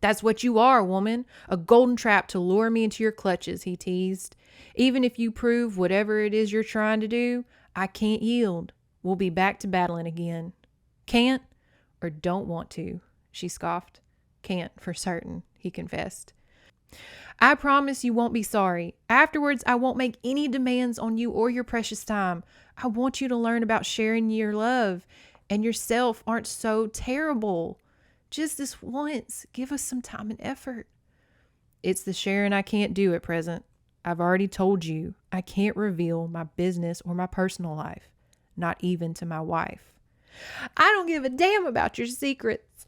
That's what you are, woman. A golden trap to lure me into your clutches, he teased. Even if you prove whatever it is you're trying to do, I can't yield. We'll be back to battling again. Can't or don't want to, she scoffed. Can't for certain, he confessed. I promise you won't be sorry. Afterwards, I won't make any demands on you or your precious time. I want you to learn about sharing your love and yourself aren't so terrible. Just this once, give us some time and effort. It's the sharing I can't do at present. I've already told you I can't reveal my business or my personal life, not even to my wife. I don't give a damn about your secrets.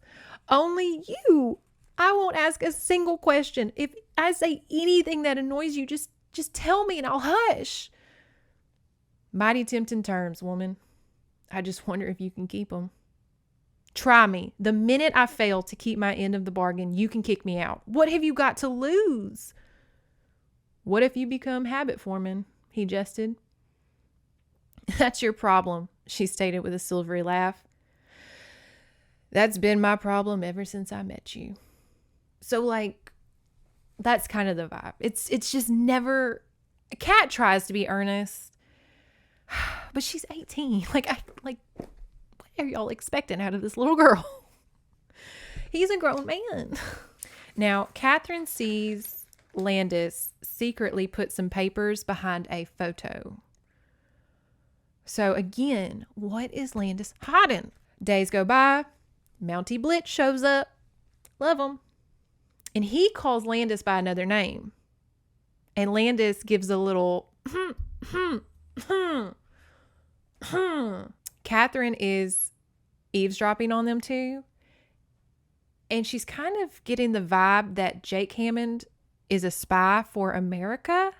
Only you. I won't ask a single question. If I say anything that annoys you, just tell me and I'll hush. Mighty tempting terms, woman. I just wonder if you can keep them. Try me. The minute I fail to keep my end of the bargain, you can kick me out. What have you got to lose? What if you become habit forming? He jested. That's your problem, she stated with a silvery laugh. That's been my problem ever since I met you. So like, that's kind of the vibe. It's just never, Kat tries to be earnest, but she's 18. What are y'all expecting out of this little girl? He's a grown man. Now, Catherine sees Landis secretly put some papers behind a photo. So again, what is Landis hiding? Days go by. Mountie Blitz shows up. Love him. And he calls Landis by another name. And Landis gives a little Catherine is eavesdropping on them too. And she's kind of getting the vibe that Jake Hammond is a spy for America.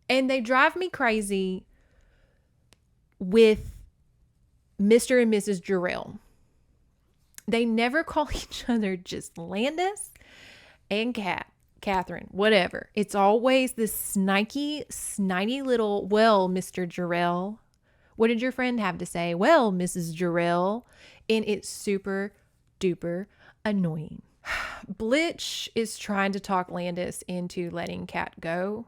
And they drive me crazy with Mr. and Mrs. Jarrell. They never call each other just Landis and Catherine, whatever. It's always this snidey little, well, Mr. Jarrell. What did your friend have to say? Well, Mrs. Jarrell. And it's super duper annoying. Blitch is trying to talk Landis into letting Kat go,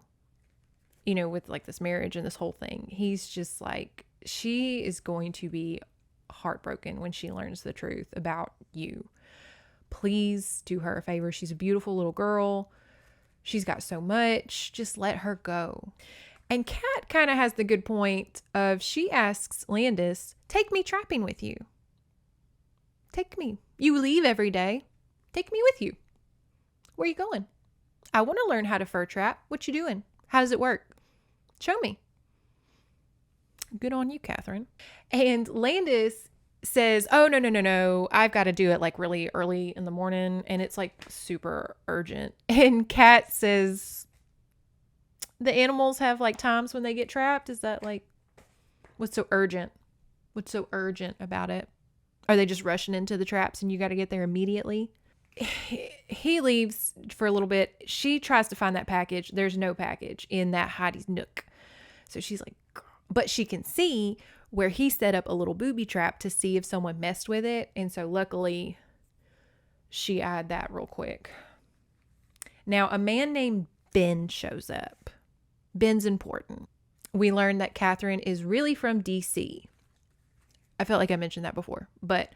with like this marriage and this whole thing. He's just like, she is going to be heartbroken when she learns the truth about you. Please do her a favor. She's a beautiful little girl. She's got so much. Just let her go. And Kat kind of has the good point of, she asks Landis, take me trapping with you. Take me. You leave every day. Take me with you. Where are you going? I want to learn how to fur trap. What you doing? How does it work? Show me. Good on you, Catherine. And Landis says, oh, no. I've got to do it like really early in the morning. And it's like super urgent. And Kat says, the animals have like times when they get trapped. Is that like, what's so urgent? What's so urgent about it? Are they just rushing into the traps and you got to get there immediately? He leaves for a little bit. She tries to find that package. There's no package in that Heidi's nook. So she's like, but she can see where he set up a little booby trap to see if someone messed with it. And so luckily she eyed that real quick. Now, a man named Ben shows up. Ben's important. We learned that Catherine is really from DC. I felt like I mentioned that before, but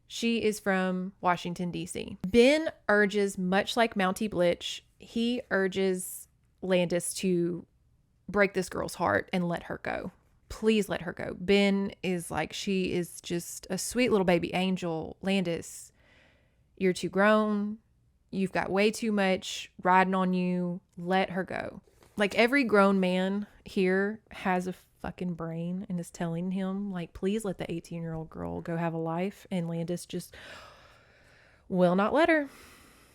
she is from Washington, D.C. Ben urges, much like Mountie Blitch, he urges Landis to break this girl's heart and let her go. Please let her go. Ben is like, she is just a sweet little baby angel. Landis, you're too grown. You've got way too much riding on you. Let her go. Like, every grown man here has a fucking brain and is telling him, like, please let the 18-year-old girl go have a life. And Landis just will not let her.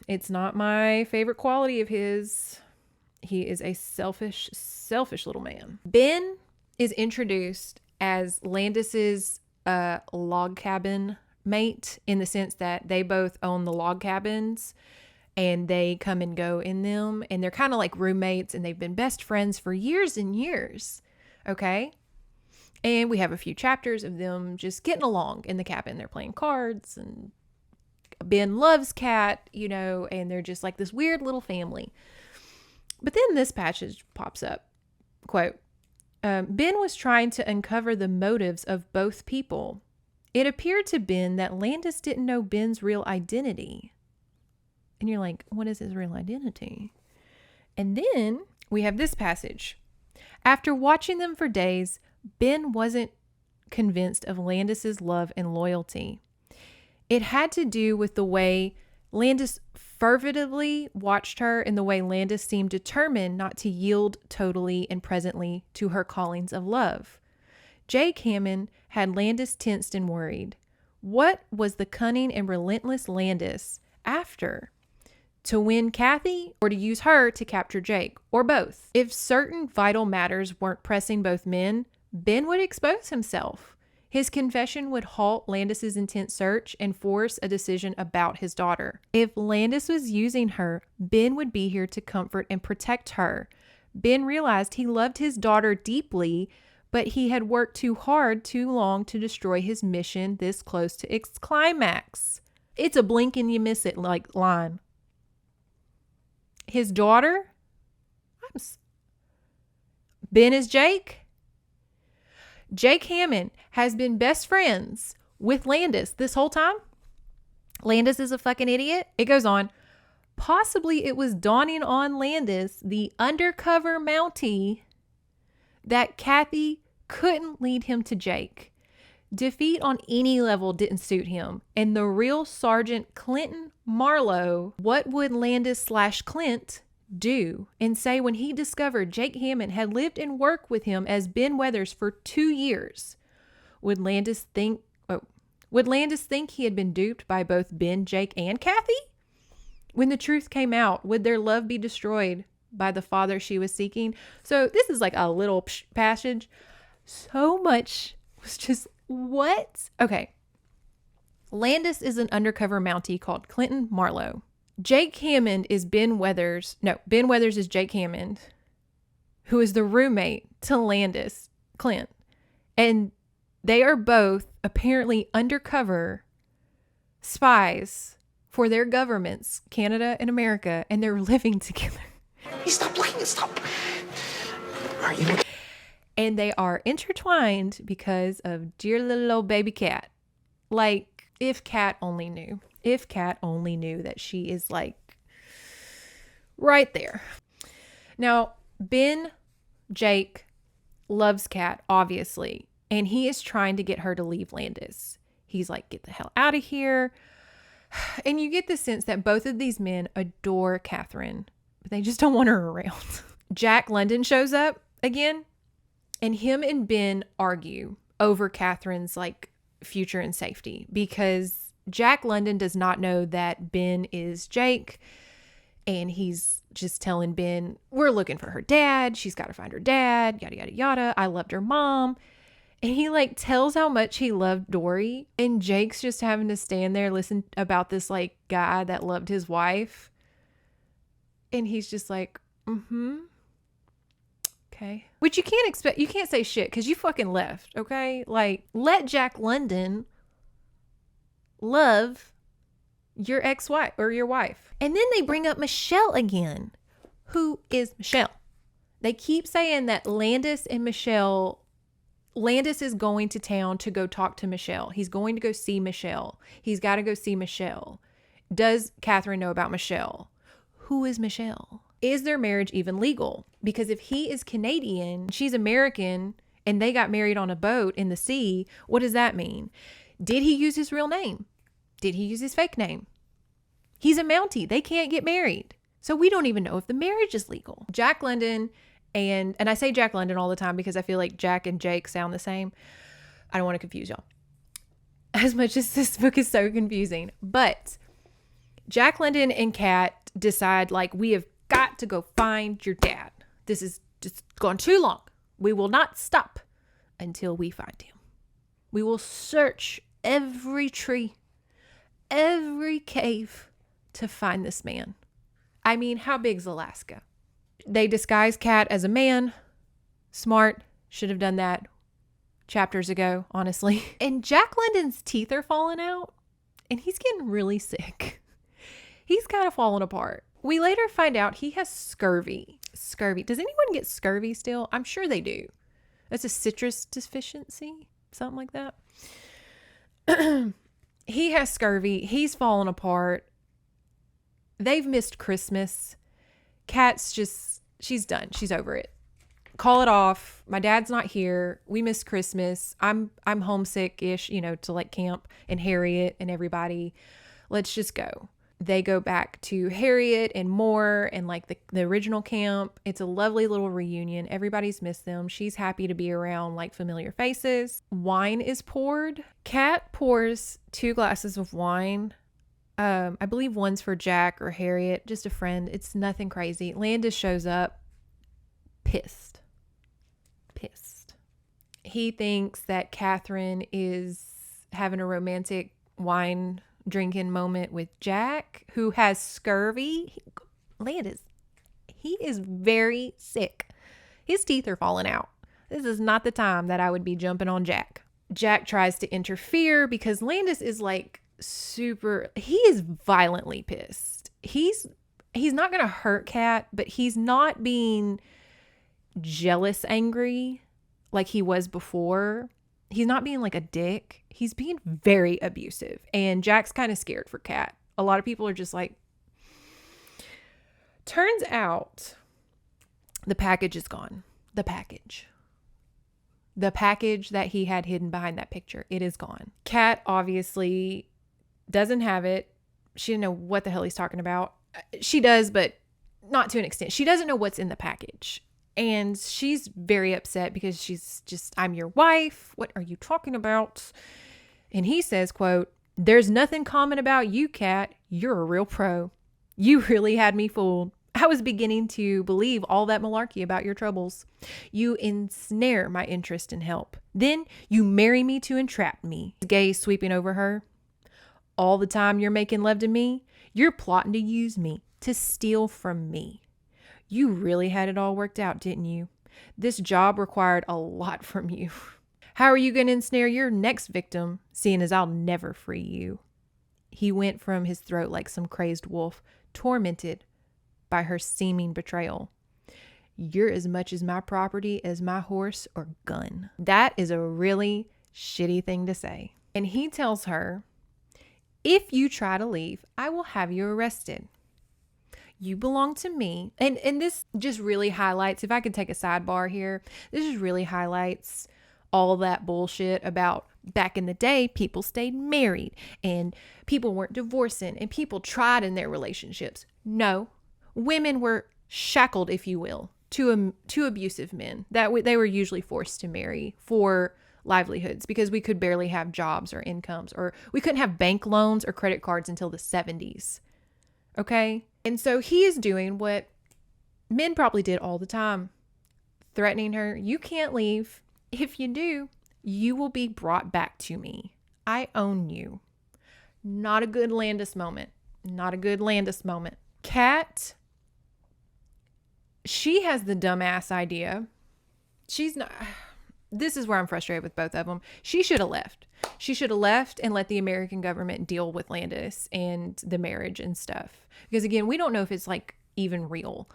It's not my favorite quality of his. He is a selfish little man. Ben is introduced as Landis's log cabin mate, in the sense that they both own the log cabins and they come and go in them, and they're kind of like roommates, and they've been best friends for years and years. Okay. And we have a few chapters of them just getting along in the cabin. They're playing cards, and Ben loves Kat, you know, and they're just like this weird little family. But then this passage pops up. Quote, Ben was trying to uncover the motives of both people. It appeared to Ben that Landis didn't know Ben's real identity. And you're like, what is his real identity? And then we have this passage. After watching them for days, Ben wasn't convinced of Landis's love and loyalty. It had to do with the way Landis fervently watched her, and the way Landis seemed determined not to yield totally and presently to her callings of love. Jake Hammond had Landis tensed and worried. What was the cunning and relentless Landis after? To win Kathy, or to use her to capture Jake, or both? If certain vital matters weren't pressing both men, Ben would expose himself. His confession would halt Landis's intense search and force a decision about his daughter. If Landis was using her, Ben would be here to comfort and protect her. Ben realized he loved his daughter deeply, but he had worked too hard too long to destroy his mission this close to its climax. It's a blink and you miss it like line. His daughter? Ben is Jake? Jake Hammond has been best friends with Landis this whole time. Landis is a fucking idiot. It goes on. Possibly it was dawning on Landis, the undercover Mountie, that Kathy couldn't lead him to Jake. Defeat on any level didn't suit him. And the real Sergeant Clinton Marlowe, what would Landis/Clint do and say when he discovered Jake Hammond had lived and worked with him as Ben Weathers for 2 years? Would Landis think he had been duped by both Ben, Jake, and Kathy? When the truth came out, would their love be destroyed by the father she was seeking? So this is like a little passage. So much was just, what? Okay. Landis is an undercover Mountie called Clinton Marlowe. Jake Hammond is Ben Weathers. No, Ben Weathers is Jake Hammond, who is the roommate to Landis, Clint. And they are both apparently undercover spies for their governments, Canada and America, and they're living together. Hey, stop playing. Stop. Are you? And they are intertwined because of dear little old baby Kat. Like, if Kat only knew. If Kat only knew that she is like right there. Now, Ben, Jake, loves Kat, obviously. And he is trying to get her to leave Landis. He's like, get the hell out of here. And you get the sense that both of these men adore Catherine, but they just don't want her around. Jack London shows up again, and him and Ben argue over Catherine's like future and safety, because Jack London does not know that Ben is Jake, and he's just telling Ben, we're looking for her dad. She's got to find her dad, yada, yada, yada. I loved her mom. And he like tells how much he loved Dory, and Jake's just having to stand there, listen about this like guy that loved his wife. And he's just like, okay. Which you can't expect. You can't say shit because you fucking left. Okay. Like, let Jack London love your ex-wife or your wife. And then they bring up Michelle again. Who is Michelle? They keep saying that Landis is going to town to go talk to Michelle. He's going to go see Michelle. He's got to go see Michelle. Does Catherine know about Michelle? Who is Michelle? Is their marriage even legal? Because if he is Canadian, she's American, and they got married on a boat in the sea, what does that mean? Did he use his real name? Did he use his fake name? He's a Mountie. They can't get married. So we don't even know if the marriage is legal. Jack London, and I say Jack London all the time because I feel like Jack and Jake sound the same. I don't want to confuse y'all. As much as this book is so confusing. But Jack London and Kat decide, like, we have got to go find your dad. This is just gone too long. We will not stop until we find him. We will search every tree, every cave to find this man. I mean, how big's Alaska? They disguise Kat as a man. Smart. Should have done that chapters ago, honestly. And Jack London's teeth are falling out, and he's getting really sick. He's kind of falling apart. We later find out he has scurvy. Scurvy. Does anyone get scurvy still? I'm sure they do. That's a citrus deficiency, something like that. He has scurvy. He's falling apart. They've missed Christmas. Kat's just, she's done. She's over it. Call it off. My dad's not here. We miss Christmas. I'm homesick-ish, to like camp and Harriet and everybody. Let's just go. They go back to Harriet and Moore and like the original camp. It's a lovely little reunion. Everybody's missed them. She's happy to be around like familiar faces. Wine is poured. Kat pours 2 glasses of wine. I believe one's for Jack or Harriet, just a friend. It's nothing crazy. Landis shows up pissed. He thinks that Catherine is having a romantic wine drinking moment with Jack, who has scurvy. Landis, he is very sick. His teeth are falling out. This is not the time that I would be jumping on Jack. Jack tries to interfere because Landis is like he is violently pissed. He's not going to hurt Kat, but he's not being jealous angry like he was before. He's not being like a dick. He's being very abusive. And Jack's kind of scared for Kat. A lot of people are just like, turns out the package is gone. The package that he had hidden behind that picture, it is gone. Kat obviously doesn't have it. She didn't know what the hell he's talking about. She does, but not to an extent. She doesn't know what's in the package. And she's very upset because she's just, I'm your wife. What are you talking about? And he says, quote, "There's nothing common about you, Kat. You're a real pro. You really had me fooled. I was beginning to believe all that malarkey about your troubles. You ensnare my interest and help. Then you marry me to entrap me." Gaze sweeping over her. "All the time you're making love to me, you're plotting to use me, to steal from me. You really had it all worked out, didn't you? This job required a lot from you. How are you going to ensnare your next victim, seeing as I'll never free you?" He went from his throat like some crazed wolf, tormented by her seeming betrayal. "You're as much as my property as my horse or gun." That is a really shitty thing to say. And he tells her, "If you try to leave, I will have you arrested. You belong to me." And this just really highlights, if I could take a sidebar here, this just really highlights all that bullshit about back in the day, people stayed married and people weren't divorcing and people tried in their relationships. No, women were shackled, if you will, to abusive men that they were usually forced to marry for livelihoods because we could barely have jobs or incomes, or we couldn't have bank loans or credit cards until the 70s. Okay? And so he is doing what men probably did all the time, threatening her. "You can't leave. If you do, you will be brought back to me. I own you." Not a good Landis moment. Not a good Landis moment. Kat, she has the dumbass idea. She's not, this is where I'm frustrated with both of them. She should have left. She should have left and let the American government deal with Landis and the marriage and stuff. Because again, we don't know if it's like even real.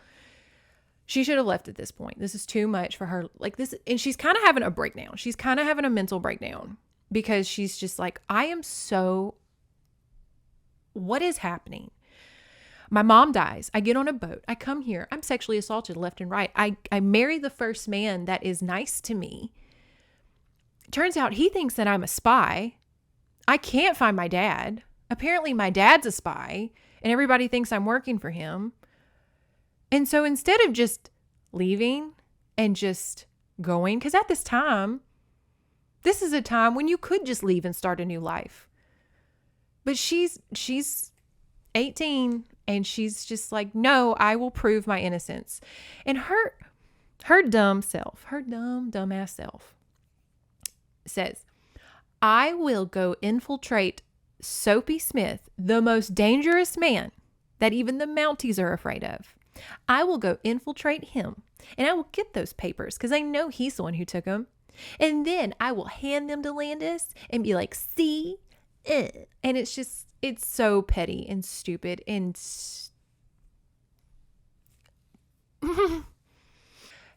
She should have left at this point. This is too much for her. Like this, and she's kind of having a breakdown. She's kind of having a mental breakdown because she's just like, what is happening? My mom dies. I get on a boat. I come here. I'm sexually assaulted left and right. I marry the first man that is nice to me. Turns out he thinks that I'm a spy. I can't find my dad. Apparently my dad's a spy and everybody thinks I'm working for him. And so instead of just leaving and just going, because at this time, this is a time when you could just leave and start a new life. But she's 18 and she's just like, no, I will prove my innocence. And her dumb self, her dumbass self says, I will go infiltrate Soapy Smith, the most dangerous man that even the Mounties are afraid of. I will go infiltrate him and I will get those papers because I know he's the one who took them. And then I will hand them to Landis and be like, see? And it's so petty and stupid and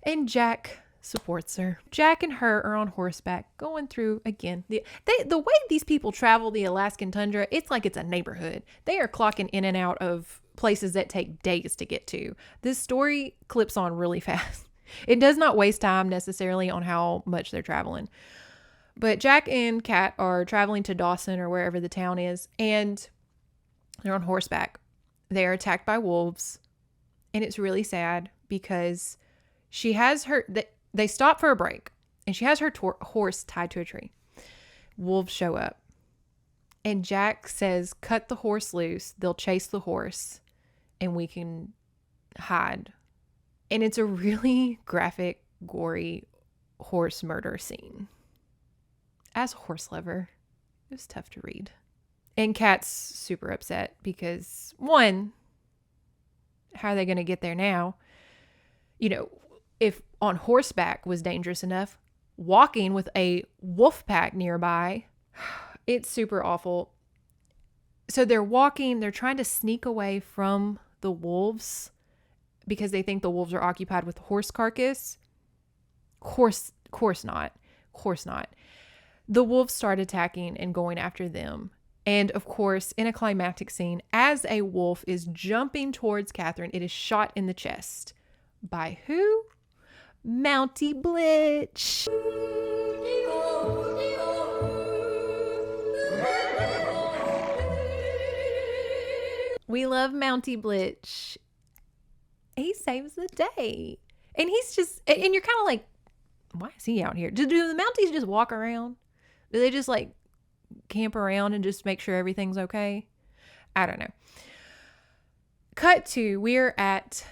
and Jack supports her. Jack and her are on horseback going through again. The way these people travel the Alaskan tundra, it's like it's a neighborhood. They are clocking in and out of places that take days to get to. This story clips on really fast. It does not waste time necessarily on how much they're traveling. But Jack and Kat are traveling to Dawson or wherever the town is, and they're on horseback. They are attacked by wolves, and it's really sad because she has they stop for a break, and she has her horse tied to a tree. Wolves show up, and Jack says, cut the horse loose. They'll chase the horse, and we can hide. And it's a really graphic, gory horse murder scene. As a horse lover, it was tough to read. And Kat's super upset because, one, how are they going to get there now? You know, if on horseback was dangerous enough, walking with a wolf pack nearby, it's super awful. So they're walking, they're trying to sneak away from the wolves because they think the wolves are occupied with the horse carcass. Course not. The wolves start attacking and going after them. And of course, in a climactic scene, as a wolf is jumping towards Catherine, it is shot in the chest. By who? Mountie Blitch. We love Mountie Blitch. He saves the day. And he's just, and you're kind of like, why is he out here? Do the Mounties just walk around? Do they just like camp around and just make sure everything's okay? I don't know. Cut to, we're at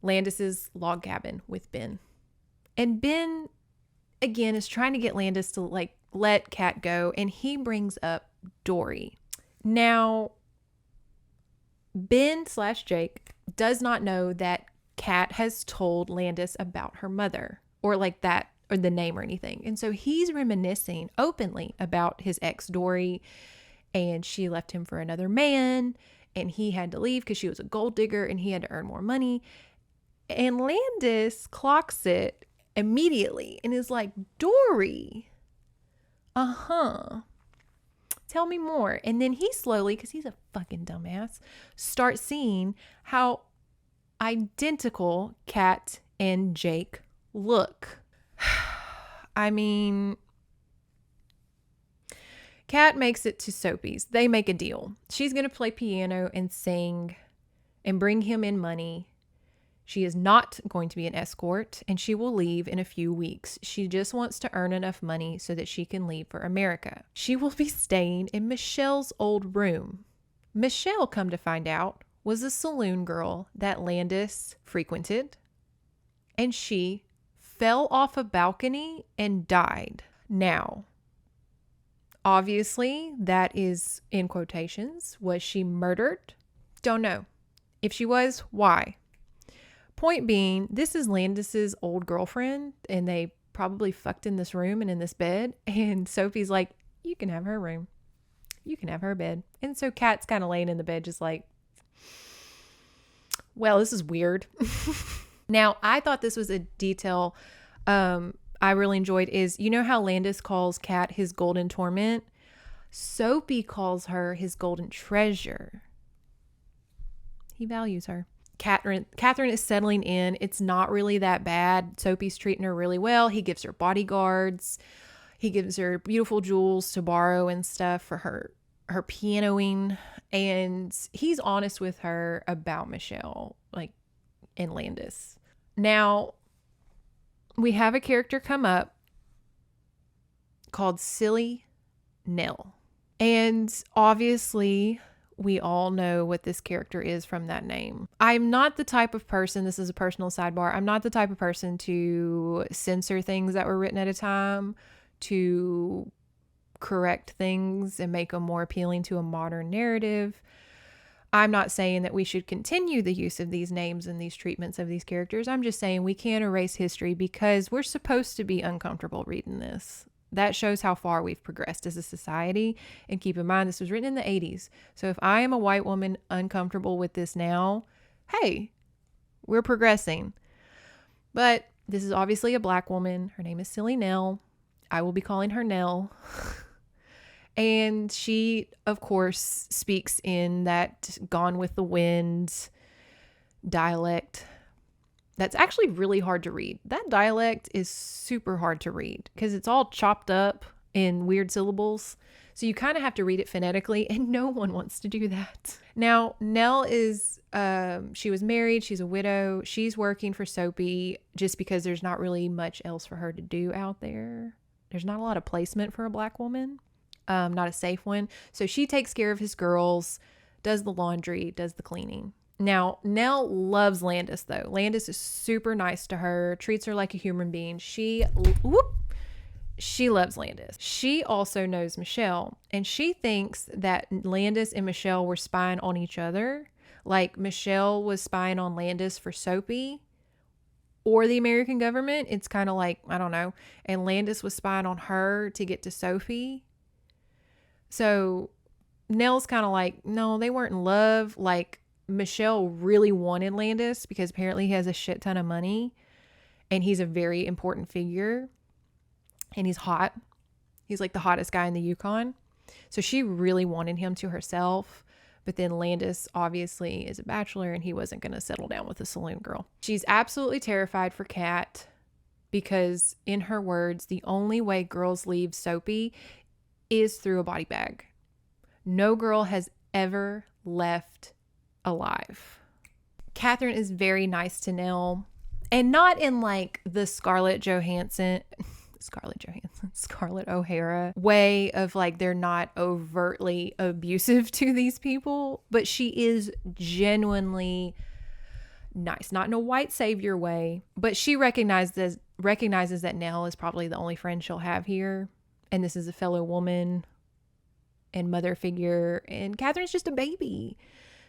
Landis's log cabin with Ben. And Ben, again, is trying to get Landis to like let Kat go. And he brings up Dory. Now, Ben/Jake does not know that Kat has told Landis about her mother or like that or the name or anything. And so he's reminiscing openly about his ex Dory, and she left him for another man and he had to leave because she was a gold digger and he had to earn more money. And Landis clocks it immediately and is like, Dory, tell me more. And then he slowly, because he's a fucking dumbass, starts seeing how identical Kat and Jake look. I mean, Kat makes it to Soapy's. They make a deal. She's going to play piano and sing and bring him in money. She is not going to be an escort, and she will leave in a few weeks. She just wants to earn enough money so that she can leave for America. She will be staying in Michelle's old room. Michelle, come to find out, was a saloon girl that Landis frequented, and she fell off a balcony and died. Now, obviously, that is in quotations. Was she murdered? Don't know. If she was, why? Point being, this is Landis's old girlfriend, and they probably fucked in this room and in this bed. And Sophie's like, you can have her room. You can have her bed. And so Kat's kind of laying in the bed just like, well, this is weird. Now, I thought this was a detail I really enjoyed is, you know how Landis calls Kat his golden torment? Soapy calls her his golden treasure. He values her. Catherine is settling in. It's not really that bad. Soapy's treating her really well. He gives her bodyguards. He gives her beautiful jewels to borrow and stuff for her pianoing. And he's honest with her about Michelle, like, and Landis. Now, we have a character come up called Silly Nell. And obviously, we all know what this character is from that name. I'm not the type of person, this is a personal sidebar, I'm not the type of person to censor things that were written at a time, to correct things and make them more appealing to a modern narrative. I'm not saying that we should continue the use of these names and these treatments of these characters. I'm just saying we can't erase history because we're supposed to be uncomfortable reading this. That shows how far we've progressed as a society. And keep in mind, this was written in the 80s. So if I am a white woman uncomfortable with this now, hey, we're progressing. But this is obviously a black woman. Her name is Silly Nell. I will be calling her Nell. And she, of course, speaks in that Gone with the Wind dialect. That's actually really hard to read. That dialect is super hard to read because it's all chopped up in weird syllables. So you kind of have to read it phonetically, and no one wants to do that. Now, Nell is, she was married. She's a widow. She's working for Soapy just because there's not really much else for her to do out there. There's not a lot of placement for a black woman. Not a safe one. So she takes care of his girls, does the laundry, does the cleaning. Now, Nell loves Landis, though. Landis is super nice to her, treats her like a human being. She loves Landis. She also knows Michelle, and she thinks that Landis and Michelle were spying on each other. Like Michelle was spying on Landis for Soapy or the American government. It's kind of like, I don't know. And Landis was spying on her to get to Sophie. So Nell's kind of like, no, they weren't in love. Like Michelle really wanted Landis because apparently he has a shit ton of money and he's a very important figure and he's hot. He's like the hottest guy in the Yukon. So she really wanted him to herself. But then Landis obviously is a bachelor and he wasn't going to settle down with a saloon girl. She's absolutely terrified for Kat because, in her words, the only way girls leave Soapy is through a body bag. No girl has ever left alive. Catherine is very nice to Nell, and not in like the Scarlett O'Hara way of like they're not overtly abusive to these people, but she is genuinely nice, not in a white savior way, but she recognizes that Nell is probably the only friend she'll have here. And this is a fellow woman and mother figure. And Catherine's just a baby.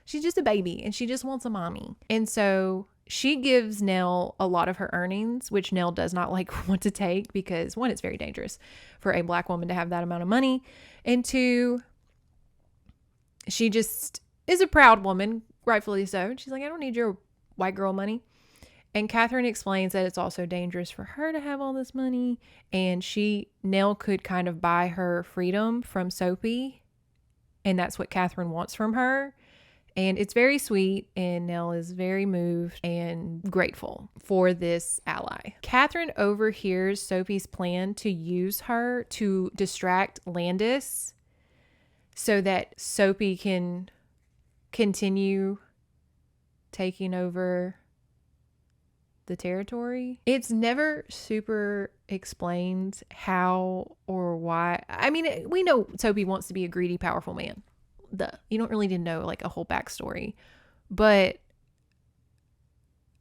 She's just a baby and she just wants a mommy. And so she gives Nell a lot of her earnings, which Nell does not like want to take because, one, it's very dangerous for a black woman to have that amount of money. And two, she just is a proud woman, rightfully so. She's like, I don't need your white girl money. And Catherine explains that it's also dangerous for her to have all this money. And Nell could kind of buy her freedom from Soapy. And that's what Catherine wants from her. And it's very sweet. And Nell is very moved and grateful for this ally. Catherine overhears Soapy's plan to use her to distract Landis so that Soapy can continue taking over the territory. It's never super explained how or why. I mean, we know Soapy wants to be a greedy, powerful man. You don't really need to know like a whole backstory, but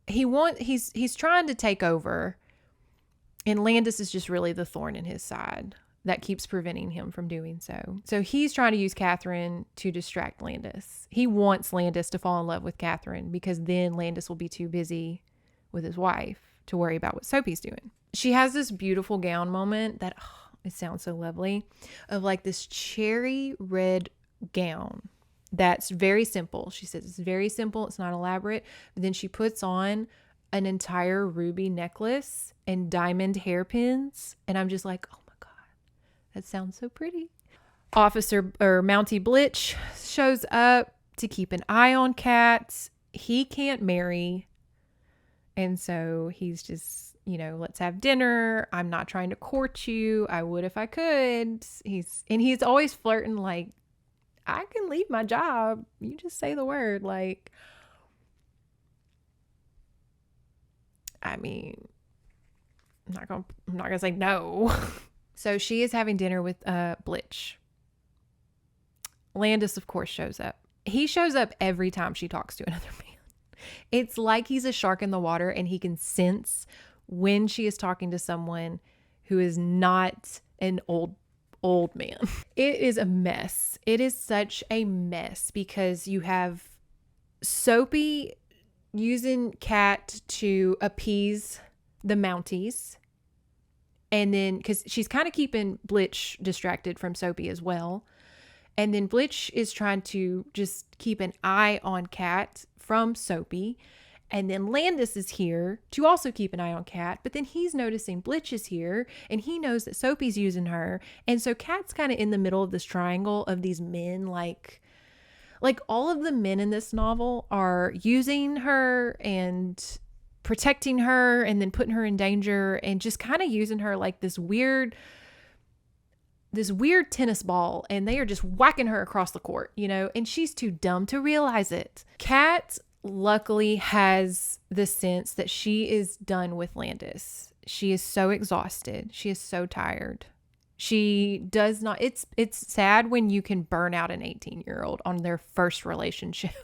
he's trying to take over, and Landis is just really the thorn in his side that keeps preventing him from doing so. So he's trying to use Catherine to distract Landis. He wants Landis to fall in love with Catherine because then Landis will be too busy with his wife to worry about what Soapy's doing. She has this beautiful gown moment that, it sounds so lovely, of like this cherry red gown that's very simple. She says it's very simple. It's not elaborate. But then she puts on an entire ruby necklace and diamond hairpins. And I'm just like, oh my God, that sounds so pretty. Officer or Mountie Blitch shows up to keep an eye on Kat. He can't marry. And so he's just, let's have dinner. I'm not trying to court you. I would if I could. He's always flirting like, I can leave my job. You just say the word. Like, I mean, I'm not gonna say no. So she is having dinner with Blitch. Landis, of course, shows up. He shows up every time she talks to another man. It's like he's a shark in the water and he can sense when she is talking to someone who is not an old man. It is a mess. It is such a mess because you have Soapy using Kat to appease the Mounties. And then, because she's kind of keeping Blitch distracted from Soapy as well. And then Blitch is trying to just keep an eye on Kat from Soapy. And then Landis is here to also keep an eye on Kat. But then he's noticing Blitch is here and he knows that Soapy's using her. And so Kat's kind of in the middle of this triangle of these men. Like all of the men in this novel are using her and protecting her and then putting her in danger and just kind of using her like this weird tennis ball, and they are just whacking her across the court, and she's too dumb to realize it. Kat luckily has the sense that she is done with Landis. She is so exhausted. She is so tired. She does not, it's sad when you can burn out an 18-year-old on their first relationship.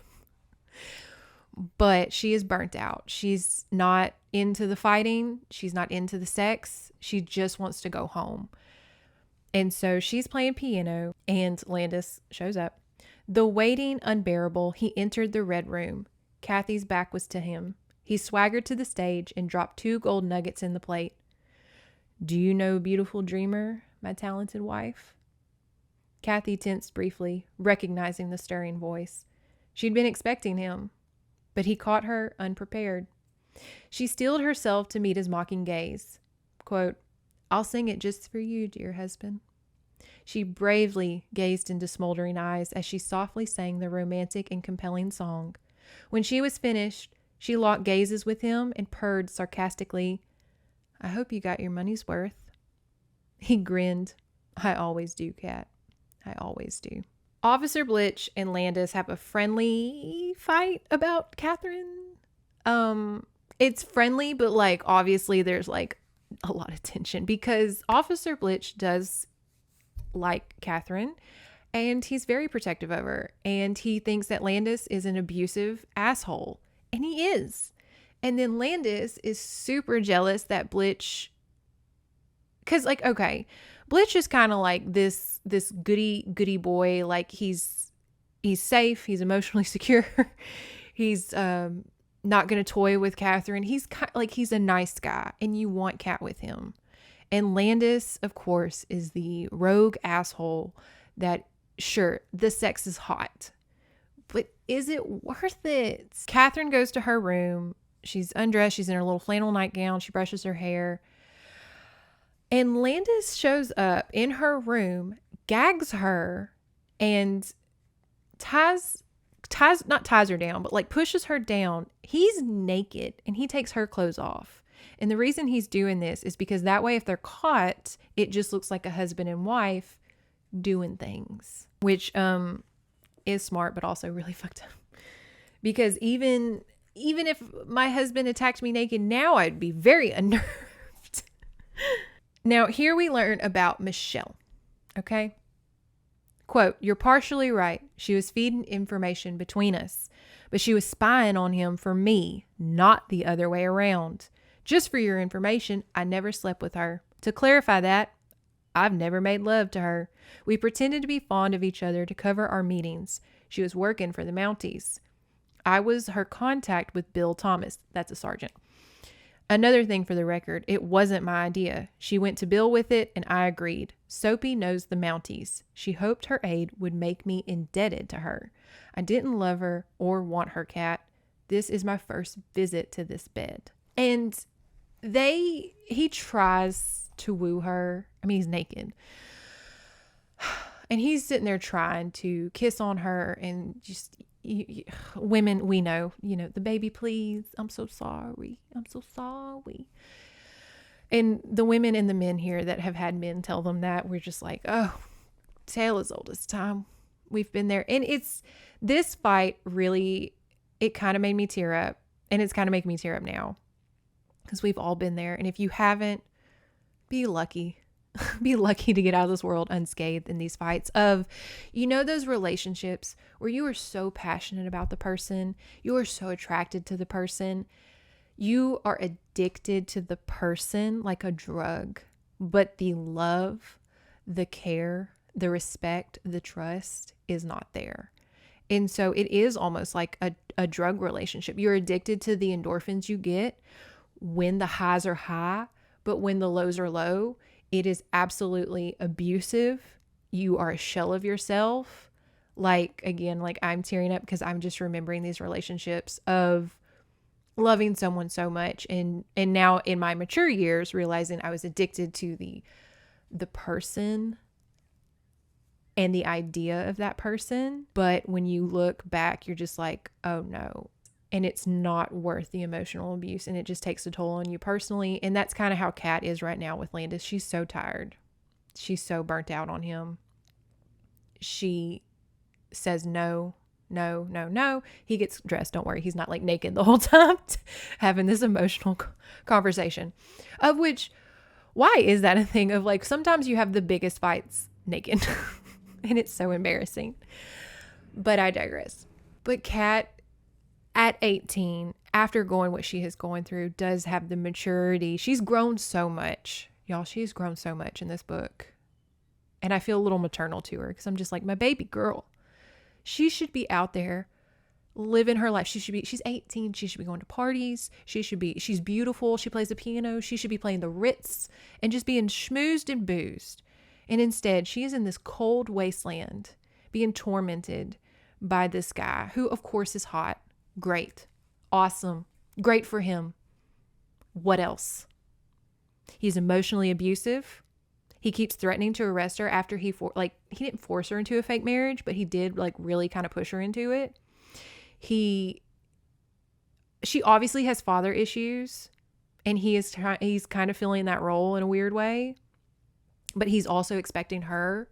But she is burnt out. She's not into the fighting. She's not into the sex. She just wants to go home. And so she's playing piano and Landis shows up. The waiting unbearable, he entered the red room. Kathy's back was to him. He swaggered to the stage and dropped 2 gold nuggets in the plate. Do you know beautiful dreamer, my talented wife? Kathy tensed briefly, recognizing the stirring voice. She'd been expecting him, but he caught her unprepared. She steeled herself to meet his mocking gaze. Quote, I'll sing it just for you, dear husband. She bravely gazed into smoldering eyes as she softly sang the romantic and compelling song. When she was finished, she locked gazes with him and purred sarcastically, I hope you got your money's worth. He grinned. I always do, Kat. I always do. Officer Blitch and Landis have a friendly fight about Catherine. It's friendly, but like obviously there's like a lot of tension because Officer Blitch does like Catherine and he's very protective of her and he thinks that Landis is an abusive asshole, and he is. And then Landis is super jealous that Blitch, because like, okay, Blitch is kind of like this goody boy. Like he's safe. He's emotionally secure. He's not going to toy with Catherine. He's he's a nice guy and you want Kat with him. And Landis, of course, is the rogue asshole that, sure, the sex is hot, but is it worth it? Catherine goes to her room. She's undressed. She's in her little flannel nightgown. She brushes her hair. And Landis shows up in her room, gags her, and not ties her down, but like pushes her down. He's naked and he takes her clothes off. And the reason he's doing this is because that way, if they're caught, it just looks like a husband and wife doing things, which is smart, but also really fucked up. Because even if my husband attacked me naked now, I'd be very unnerved. Now, here we learn about Michelle. Okay. Quote, you're partially right. She was feeding information between us, but she was spying on him for me, not the other way around. Just for your information, I never slept with her. To clarify that, I've never made love to her. We pretended to be fond of each other to cover our meetings. She was working for the Mounties. I was her contact with Bill Thomas. That's a sergeant. Another thing for the record, it wasn't my idea. She went to Bill with it and I agreed. Soapy knows the Mounties. She hoped her aid would make me indebted to her. I didn't love her or want her, Kat. This is my first visit to this bed. And he tries to woo her. I mean, he's naked. And he's sitting there trying to kiss on her and just... women, we know, the baby, please, I'm so sorry, and the women and the men here that have had men tell them that, we're just like, oh, tale as old as time, we've been there. And this fight really, it kind of made me tear up, and it's kind of making me tear up now because we've all been there. And if you haven't, be lucky. Be lucky to get out of this world unscathed in these fights of, those relationships where you are so passionate about the person, you are so attracted to the person, you are addicted to the person like a drug, but the love, the care, the respect, the trust is not there. And so it is almost like a drug relationship. You're addicted to the endorphins you get when the highs are high, but when the lows are low, it is absolutely abusive. You are a shell of yourself. Again, I'm tearing up because I'm just remembering these relationships of loving someone so much. And now in my mature years, realizing I was addicted to the person and the idea of that person. But when you look back, you're just like, oh no. And it's not worth the emotional abuse, and it just takes a toll on you personally. And that's kind of how Kat is right now with Landis. She's so tired. She's so burnt out on him. She says no. He gets dressed. Don't worry. He's not naked the whole time having this emotional conversation. Of which, why is that a thing of sometimes you have the biggest fights naked and it's so embarrassing. But I digress. But Kat, at 18, after going what she has gone through, does have the maturity. She's grown so much. Y'all, she's grown so much in this book. And I feel a little maternal to her because I'm just like, my baby girl. She should be out there living her life. She's 18. She should be going to parties. She's beautiful. She plays the piano. She should be playing the Ritz and just being schmoozed and boozed. And instead, she is in this cold wasteland being tormented by this guy who, of course, is hot. Great. Awesome. Great for him. What else? He's emotionally abusive. He keeps threatening to arrest her after he didn't force her into a fake marriage, but he did really kind of push her into it. She obviously has father issues, and he's kind of filling that role in a weird way, but he's also expecting her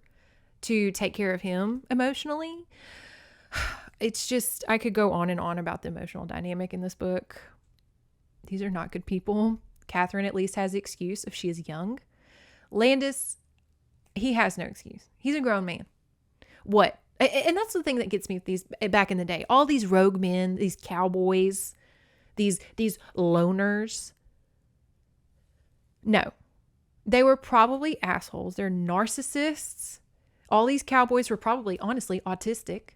to take care of him emotionally. It's just, I could go on and on about the emotional dynamic in this book. These are not good people. Catherine at least has the excuse if she is young. Landis, he has no excuse. He's a grown man. What? And that's the thing that gets me with these back in the day. All these rogue men, these cowboys, these loners. No. They were probably assholes. They're narcissists. All these cowboys were probably, honestly, autistic.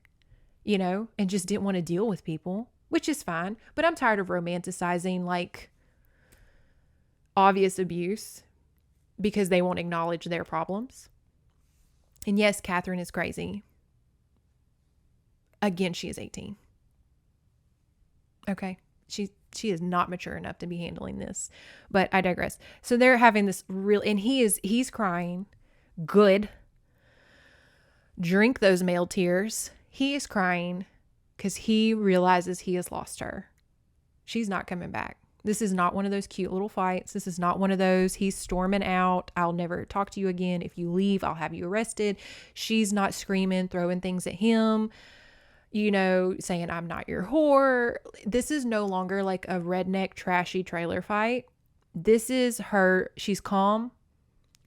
And just didn't want to deal with people, which is fine. But I'm tired of romanticizing obvious abuse because they won't acknowledge their problems. And yes, Catherine is crazy. Again, she is 18. Okay. She is not mature enough to be handling this, but I digress. So they're having this and he's crying. Good. Drink those male tears. He is crying because he realizes he has lost her. She's not coming back. This is not one of those cute little fights. This is not one of those, he's storming out, I'll never talk to you again. If you leave, I'll have you arrested. She's not screaming, throwing things at him, saying, I'm not your whore. This is no longer a redneck, trashy trailer fight. This is her. She's calm.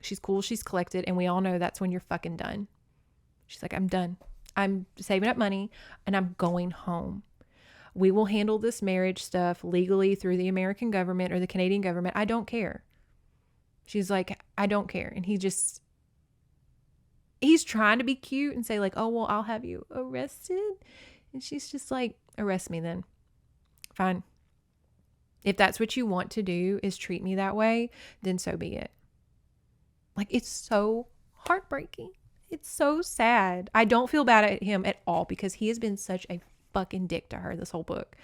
She's cool. She's collected. And we all know that's when you're fucking done. She's like, I'm done. I'm saving up money and I'm going home. We will handle this marriage stuff legally through the American government or the Canadian government. I don't care. She's like, I don't care. And he's trying to be cute and say oh, well, I'll have you arrested. And she's just like, arrest me then. Fine. If that's what you want to do, is treat me that way, then so be it. Like, it's so heartbreaking. It's so sad. I don't feel bad at him at all because he has been such a fucking dick to her this whole book.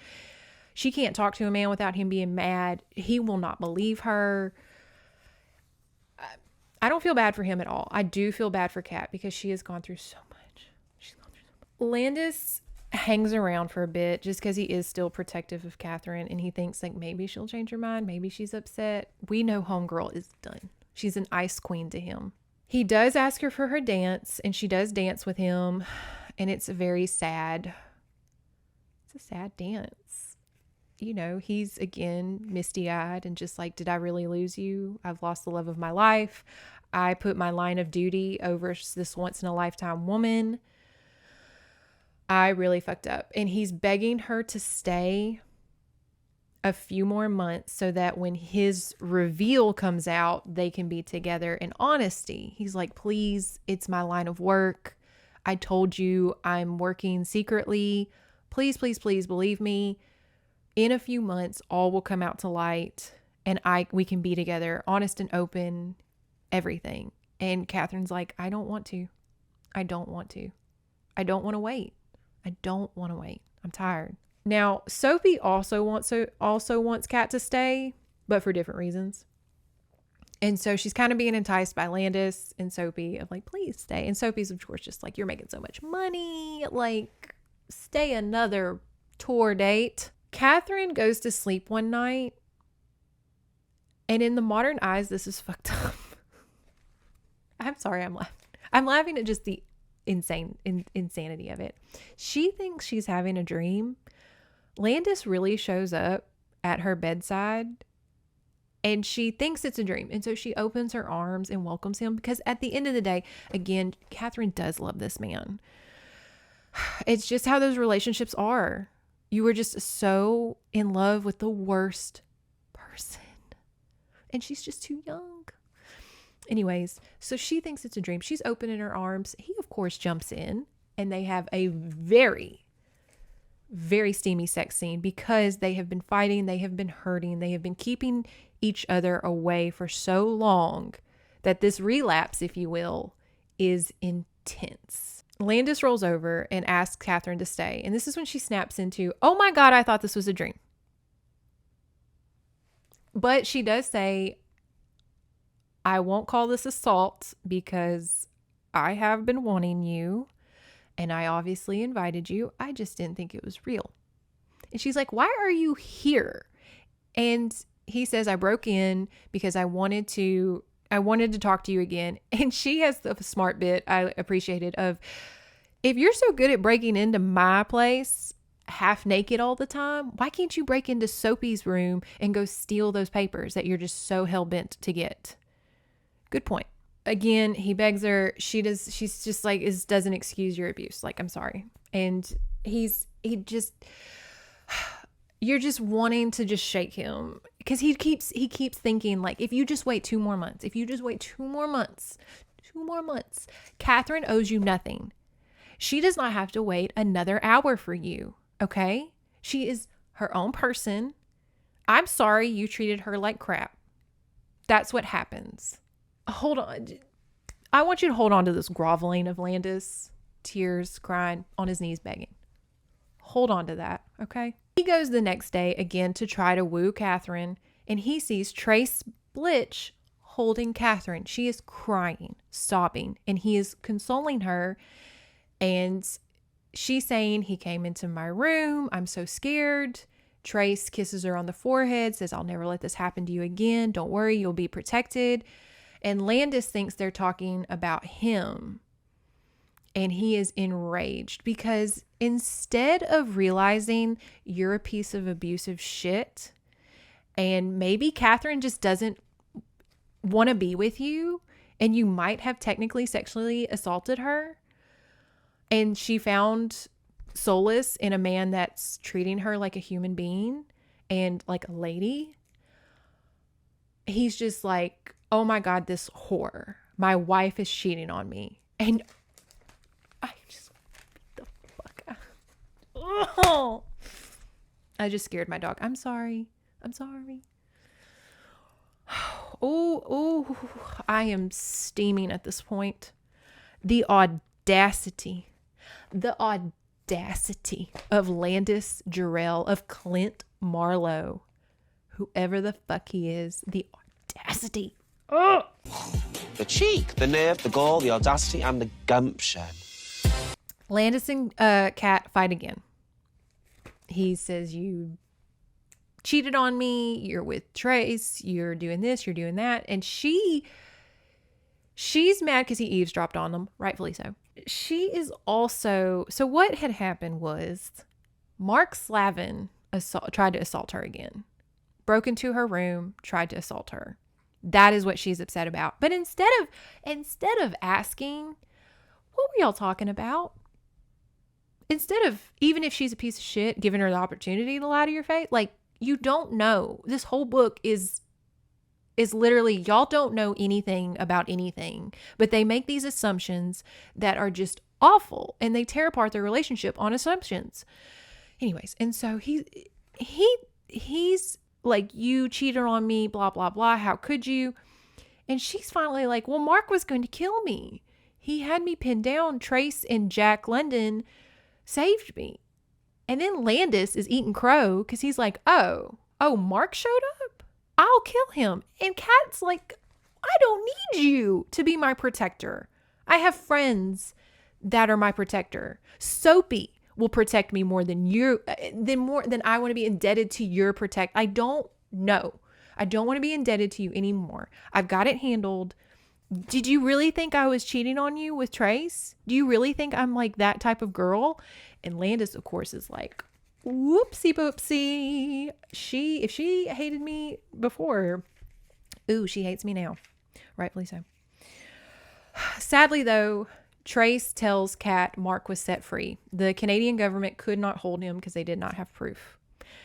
She can't talk to a man without him being mad. He will not believe her. I don't feel bad for him at all. I do feel bad for Kat because she has gone through so much. She's gone through so much. Landis hangs around for a bit just because he is still protective of Catherine, and he thinks like maybe she'll change her mind. Maybe she's upset. We know homegirl is done. She's an ice queen to him. He does ask her for her dance, and she does dance with him, and it's very sad. It's a sad dance. You know, he's again misty-eyed and just like, did I really lose you? I've lost the love of my life. I put my line of duty over this once-in-a-lifetime woman. I really fucked up. And he's begging her to stay a few more months so that when his reveal comes out, they can be together in honesty. He's like, please, it's my line of work. I told you I'm working secretly. Please, please, please believe me. In a few months, all will come out to light and we can be together, honest and open, everything. And Catherine's like, I don't want to. I don't want to. I don't want to wait. I don't want to wait. I'm tired. Now, Sophie also wants Kat to stay, but for different reasons. And so she's kind of being enticed by Landis and Sophie of like, please stay. And Sophie's of course just like, you're making so much money. Like, stay another tour date. Catherine goes to sleep one night. And in the modern eyes, this is fucked up. I'm sorry, I'm laughing. I'm laughing at just the insanity of it. She thinks she's having a dream. Landis really shows up at her bedside and she thinks it's a dream. And so she opens her arms and welcomes him because at the end of the day, again, Catherine does love this man. It's just how those relationships are. You were just so in love with the worst person and she's just too young. Anyways, so she thinks it's a dream. She's opening her arms. He, of course, jumps in and they have a very, very steamy sex scene because they have been fighting. They have been hurting. They have been keeping each other away for so long that this relapse, if you will, is intense. Landis rolls over and asks Catherine to stay. And this is when she snaps into, oh my God, I thought this was a dream. But she does say, I won't call this assault because I have been wanting you and I obviously invited you. I just didn't think it was real. And she's like, why are you here? And he says, I broke in because I wanted to talk to you again. And she has the smart bit I appreciated of, if you're so good at breaking into my place half naked all the time, why can't you break into Sophie's room and go steal those papers that you're just so hell-bent to get? Good point. Again, he begs her. She's just like, doesn't excuse your abuse. Like, I'm sorry. And you're just wanting to just shake him because he keeps thinking like, if you just wait 2 more months, Catherine owes you nothing. She does not have to wait another hour for you. Okay. She is her own person. I'm sorry you treated her like crap. That's what happens. Hold on. I want you to hold on to this groveling of Landis, tears, crying, on his knees begging. Hold on to that, okay? He goes the next day again to try to woo Catherine, and he sees Trace Blitch holding Catherine. She is crying, sobbing, and he is consoling her, and she's saying, he came into my room. I'm so scared. Trace kisses her on the forehead, says, I'll never let this happen to you again. Don't worry, you'll be protected. And Landis thinks they're talking about him. And he is enraged because instead of realizing you're a piece of abusive shit and maybe Catherine just doesn't want to be with you and you might have technically sexually assaulted her and she found solace in a man that's treating her like a human being and like a lady, he's just like, oh my God, this whore. My wife is cheating on me. And I just beat the fuck out. Oh, I just scared my dog. I'm sorry. I'm sorry. Oh, I am steaming at this point. The audacity of Landis Jarrell, of Clint Marlowe, whoever the fuck he is, the audacity. Oh, The cheek, the nerve, the gall, the audacity, and the gumption. Landis and Kat fight again. He says, you cheated on me, you're with Trace, you're doing this, you're doing that. And she's mad because he eavesdropped on them, rightfully so. She is also, so what had happened was Mark Slavin tried to assault her again. Broke into her room, tried to assault her. That is what she's upset about. But instead of asking, what were y'all talking about? Instead of, even if she's a piece of shit, giving her the opportunity to lie to your face, like, you don't know. This whole book is literally, y'all don't know anything about anything, but they make these assumptions that are just awful, and they tear apart their relationship on assumptions. Anyways, and so he's like, you cheated on me, blah, blah, blah. How could you? And she's finally like, well, Mark was going to kill me. He had me pinned down. Trace and Jack London saved me. And then Landis is eating crow because he's like, oh, Mark showed up? I'll kill him. And Kat's like, I don't need you to be my protector. I have friends that are my protector. Soapy will protect me more than I want to be indebted to your protect. I don't know. I don't want to be indebted to you anymore. I've got it handled. Did you really think I was cheating on you with Trace? Do you really think I'm like that type of girl? And Landis, of course, is like, whoopsie poopsie. If she hated me before, ooh, she hates me now. Rightfully so. Sadly, though, Trace tells Kat Mark was set free. The Canadian government could not hold him because they did not have proof.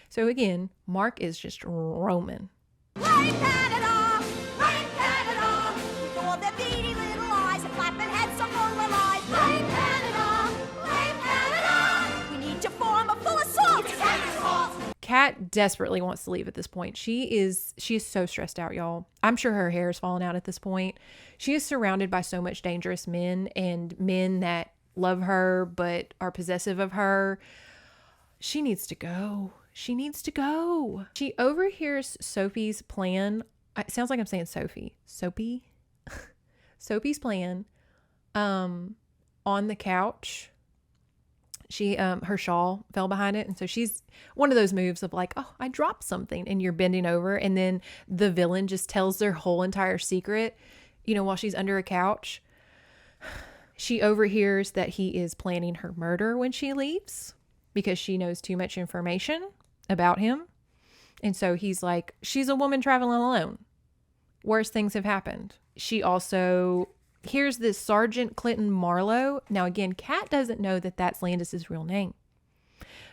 So again, Mark is just roaming. Blame Canada! Blame Canada! With all their beady little eyes and flapping heads of all their lies. Blame Canada! Blame Canada! We need to form a full assault! It's Canada's fault! Kat desperately wants to leave at this point. She is so stressed out, y'all. I'm sure her hair is falling out at this point. She is surrounded by so much dangerous men and men that love her but are possessive of her. She needs to go. She needs to go. She overhears Sophie's plan. It sounds like I'm saying Sophie. Sophie? Sophie's plan on the couch. She her shawl fell behind it, and so she's one of those moves of like, oh, I dropped something, and you're bending over, and then the villain just tells their whole entire secret, while she's under a couch. She overhears that he is planning her murder when she leaves because she knows too much information about him. And so he's like, she's a woman traveling alone. Worse things have happened. She also here's this Sergeant Clinton Marlowe. Now, again, Kat doesn't know that that's Landis's real name,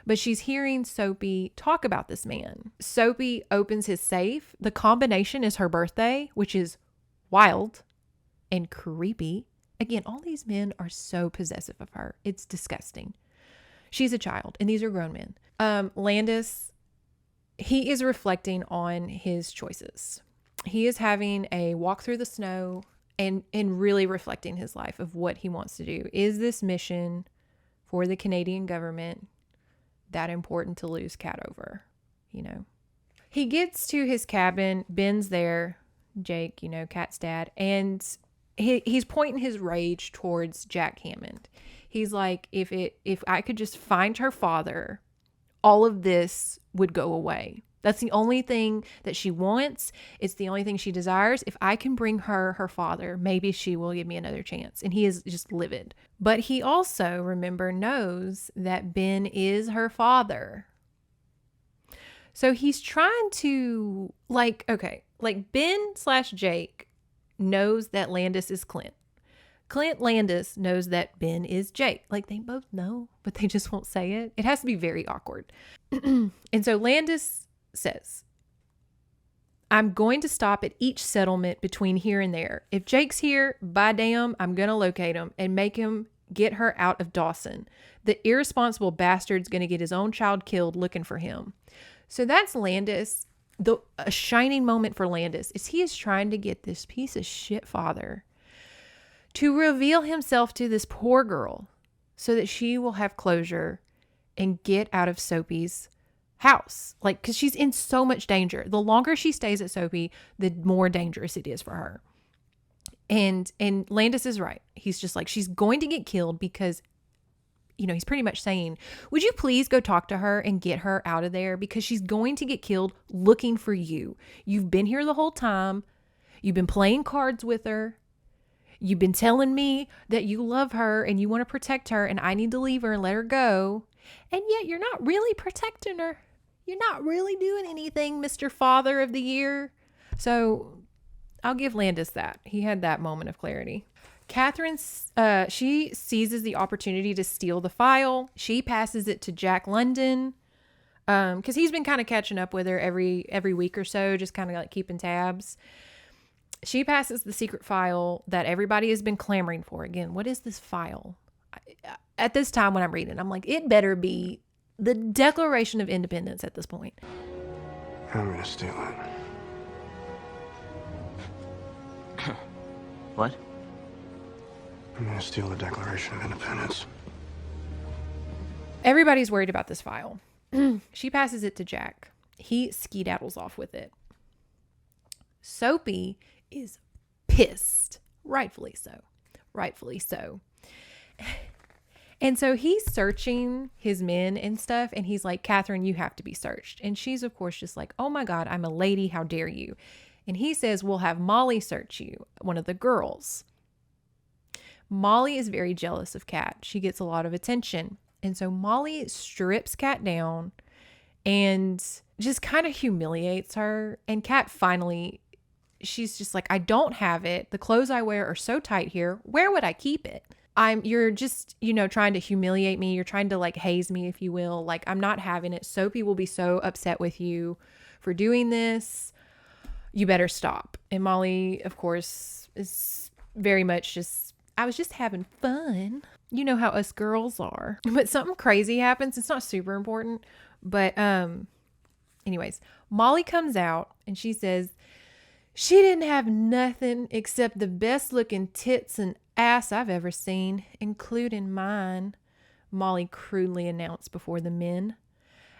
but she's hearing Soapy talk about this man. Soapy opens his safe. The combination is her birthday, which is wild and creepy. Again, all these men are so possessive of her. It's disgusting. She's a child, and these are grown men. Landis, he is reflecting on his choices. He is having a walk through the snow and really reflecting his life of what he wants to do. Is this mission for the Canadian government that important to lose Kat over? He gets to his cabin. Ben's there, Jake, Kat's dad, and he's pointing his rage towards Jack Hammond. He's like, if I could just find her father, all of this would go away. That's the only thing that she wants. It's the only thing she desires. If I can bring her father, maybe she will give me another chance. And he is just livid. But he also, remember, knows that Ben is her father. So he's trying to, Ben/Jake knows that Landis is Clint. Clint Landis knows that Ben is Jake. They both know, but they just won't say it. It has to be very awkward. And so Landis says, I'm going to stop at each settlement between here and there. If Jake's here, by damn, I'm going to locate him and make him get her out of Dawson. The irresponsible bastard's going to get his own child killed looking for him. So that's Landis. a shining moment for Landis is he is trying to get this piece of shit father to reveal himself to this poor girl so that she will have closure and get out of Soapy's house. Like, because she's in so much danger. The longer she stays at Soapy, the more dangerous it is for her. And Landis is right. He's just like, she's going to get killed because, you know, he's pretty much saying, would you please go talk to her and get her out of there, because she's going to get killed looking for you. You've been here the whole time. You've been playing cards with her. You've been telling me that you love her and you want to protect her and I need to leave her and let her go. And yet you're not really protecting her. You're not really doing anything, Mr. Father of the Year. So I'll give Landis that. He had that moment of clarity. Catherine, she seizes the opportunity to steal the file. She passes it to Jack London because he's been kind of catching up with her every week or so, just kind of like keeping tabs. She passes the secret file that everybody has been clamoring for. Again, what is this file? At this time when I'm reading, I'm like, it better be the Declaration of Independence at this point. I'm going to steal it. What? I'm going to steal the Declaration of Independence. Everybody's worried about this file. She passes it to Jack. He skedaddles off with it. Soapy is pissed. Rightfully so. Rightfully so. And so he's searching his men and stuff. And he's like, Catherine, you have to be searched. And she's, of course, just like, oh my God, I'm a lady. How dare you? And he says, we'll have Molly search you, one of the girls. Molly is very jealous of Kat. She gets a lot of attention. And so Molly strips Kat down and just kind of humiliates her. And Kat finally, she's just like, I don't have it. The clothes I wear are so tight here. Where would I keep it? You're just, trying to humiliate me. You're trying to like haze me, if you will. Like, I'm not having it. Soapy will be so upset with you for doing this. You better stop. And Molly, of course, is very much just, I was just having fun. You know how us girls are. But something crazy happens. It's not super important. But anyways, Molly comes out and she says she didn't have nothing except the best looking tits and ass I've ever seen, including mine, Molly crudely announced before the men.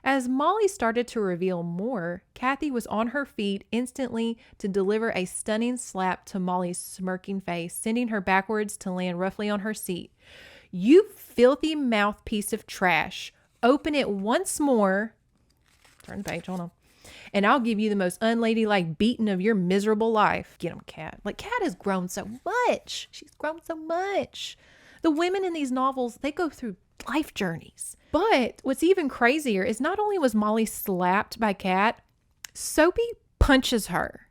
As Molly started to reveal more, Kathy was on her feet instantly to deliver a stunning slap to Molly's smirking face, sending her backwards to land roughly on her seat. You filthy mouth piece of trash. Open it once more. Turn the page, hold on. And I'll give you the most unladylike beating of your miserable life. Get him, Kat. Like, Kat has grown so much. She's grown so much. The women in these novels, they go through life journeys. But what's even crazier is not only was Molly slapped by Kat, Soapy punches her.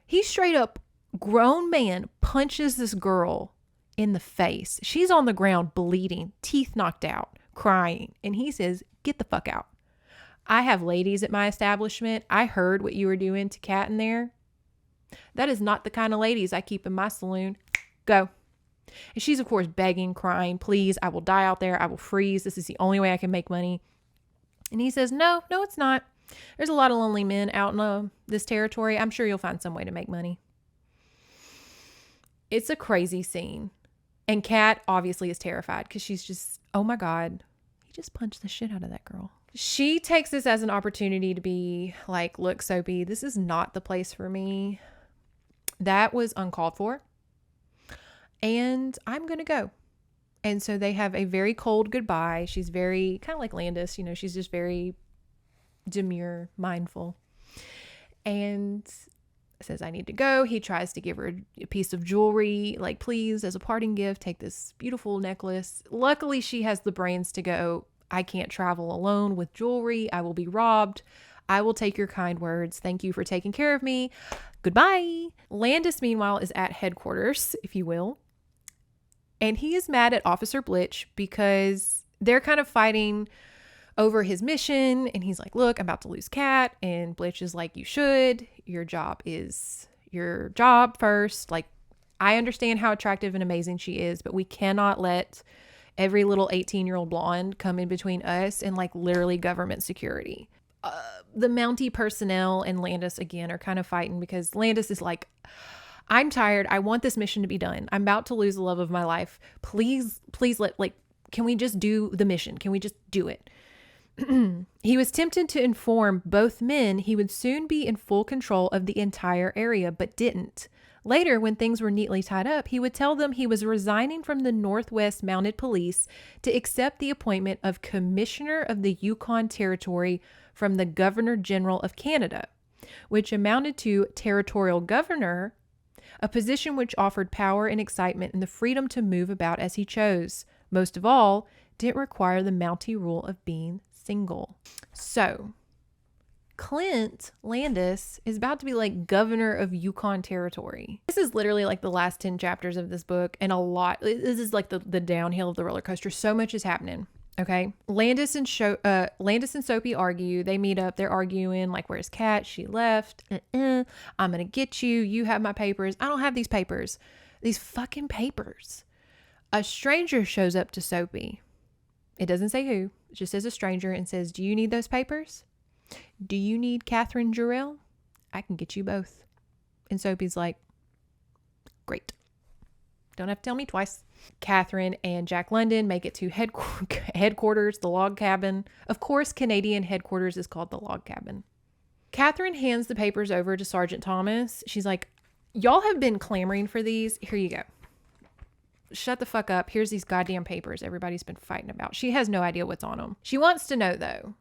He straight up, grown man, punches this girl in the face. She's on the ground bleeding, teeth knocked out, crying. And he says, get the fuck out. I have ladies at my establishment. I heard what you were doing to Kat in there. That is not the kind of ladies I keep in my saloon. Go. And she's, of course, begging, crying, please, I will die out there. I will freeze. This is the only way I can make money. And he says, no, it's not. There's a lot of lonely men out in this territory. I'm sure you'll find some way to make money. It's a crazy scene. And Kat obviously is terrified because she's just, oh my God, he just punched the shit out of that girl. She takes this as an opportunity to be like, look, Soapy, this is not the place for me. That was uncalled for. And I'm going to go. And so they have a very cold goodbye. She's very, kind of like Landis, she's just very demure, mindful. And says, I need to go. He tries to give her a piece of jewelry, like, please, as a parting gift, take this beautiful necklace. Luckily, she has the brains to go, I can't travel alone with jewelry. I will be robbed. I will take your kind words. Thank you for taking care of me. Goodbye. Landis, meanwhile, is at headquarters, if you will. And he is mad at Officer Blitch because they're kind of fighting over his mission. And he's like, look, I'm about to lose Kat. And Blitch is like, you should. Your job is your job first. Like, I understand how attractive and amazing she is, but we cannot let every little 18-year-old blonde come in between us and like literally government security. the Mountie personnel and Landis again are kind of fighting because Landis is like, I'm tired. I want this mission to be done. I'm about to lose the love of my life. Please can we just do the mission? Can we just do it? He was tempted to inform both men he would soon be in full control of the entire area, but didn't. Later, when things were neatly tied up, he would tell them he was resigning from the Northwest Mounted Police to accept the appointment of Commissioner of the Yukon Territory from the Governor General of Canada, which amounted to Territorial Governor, a position which offered power and excitement and the freedom to move about as he chose. Most of all, didn't require the Mountie rule of being single. So, Clint Landis is about to be like governor of Yukon Territory. This is literally like the last 10 chapters of this book, and this is like the downhill of the roller coaster. So much is happening. Okay. Landis and Soapy argue. They meet up. They're arguing like, where's Kat? She left. I'm going to get you. You have my papers. I don't have these papers. These fucking papers. A stranger shows up to Soapy. It doesn't say who. It just says a stranger and says, do you need those papers? Do you need Catherine Jarrell? I can get you both. And Soapy's like, great. Don't have to tell me twice. Catherine and Jack London make it to headquarters, the log cabin. Of course, Canadian headquarters is called the log cabin. Catherine hands the papers over to Sergeant Thomas. She's like, y'all have been clamoring for these. Here you go. Shut the fuck up. Here's these goddamn papers everybody's been fighting about. She has no idea what's on them. She wants to know though,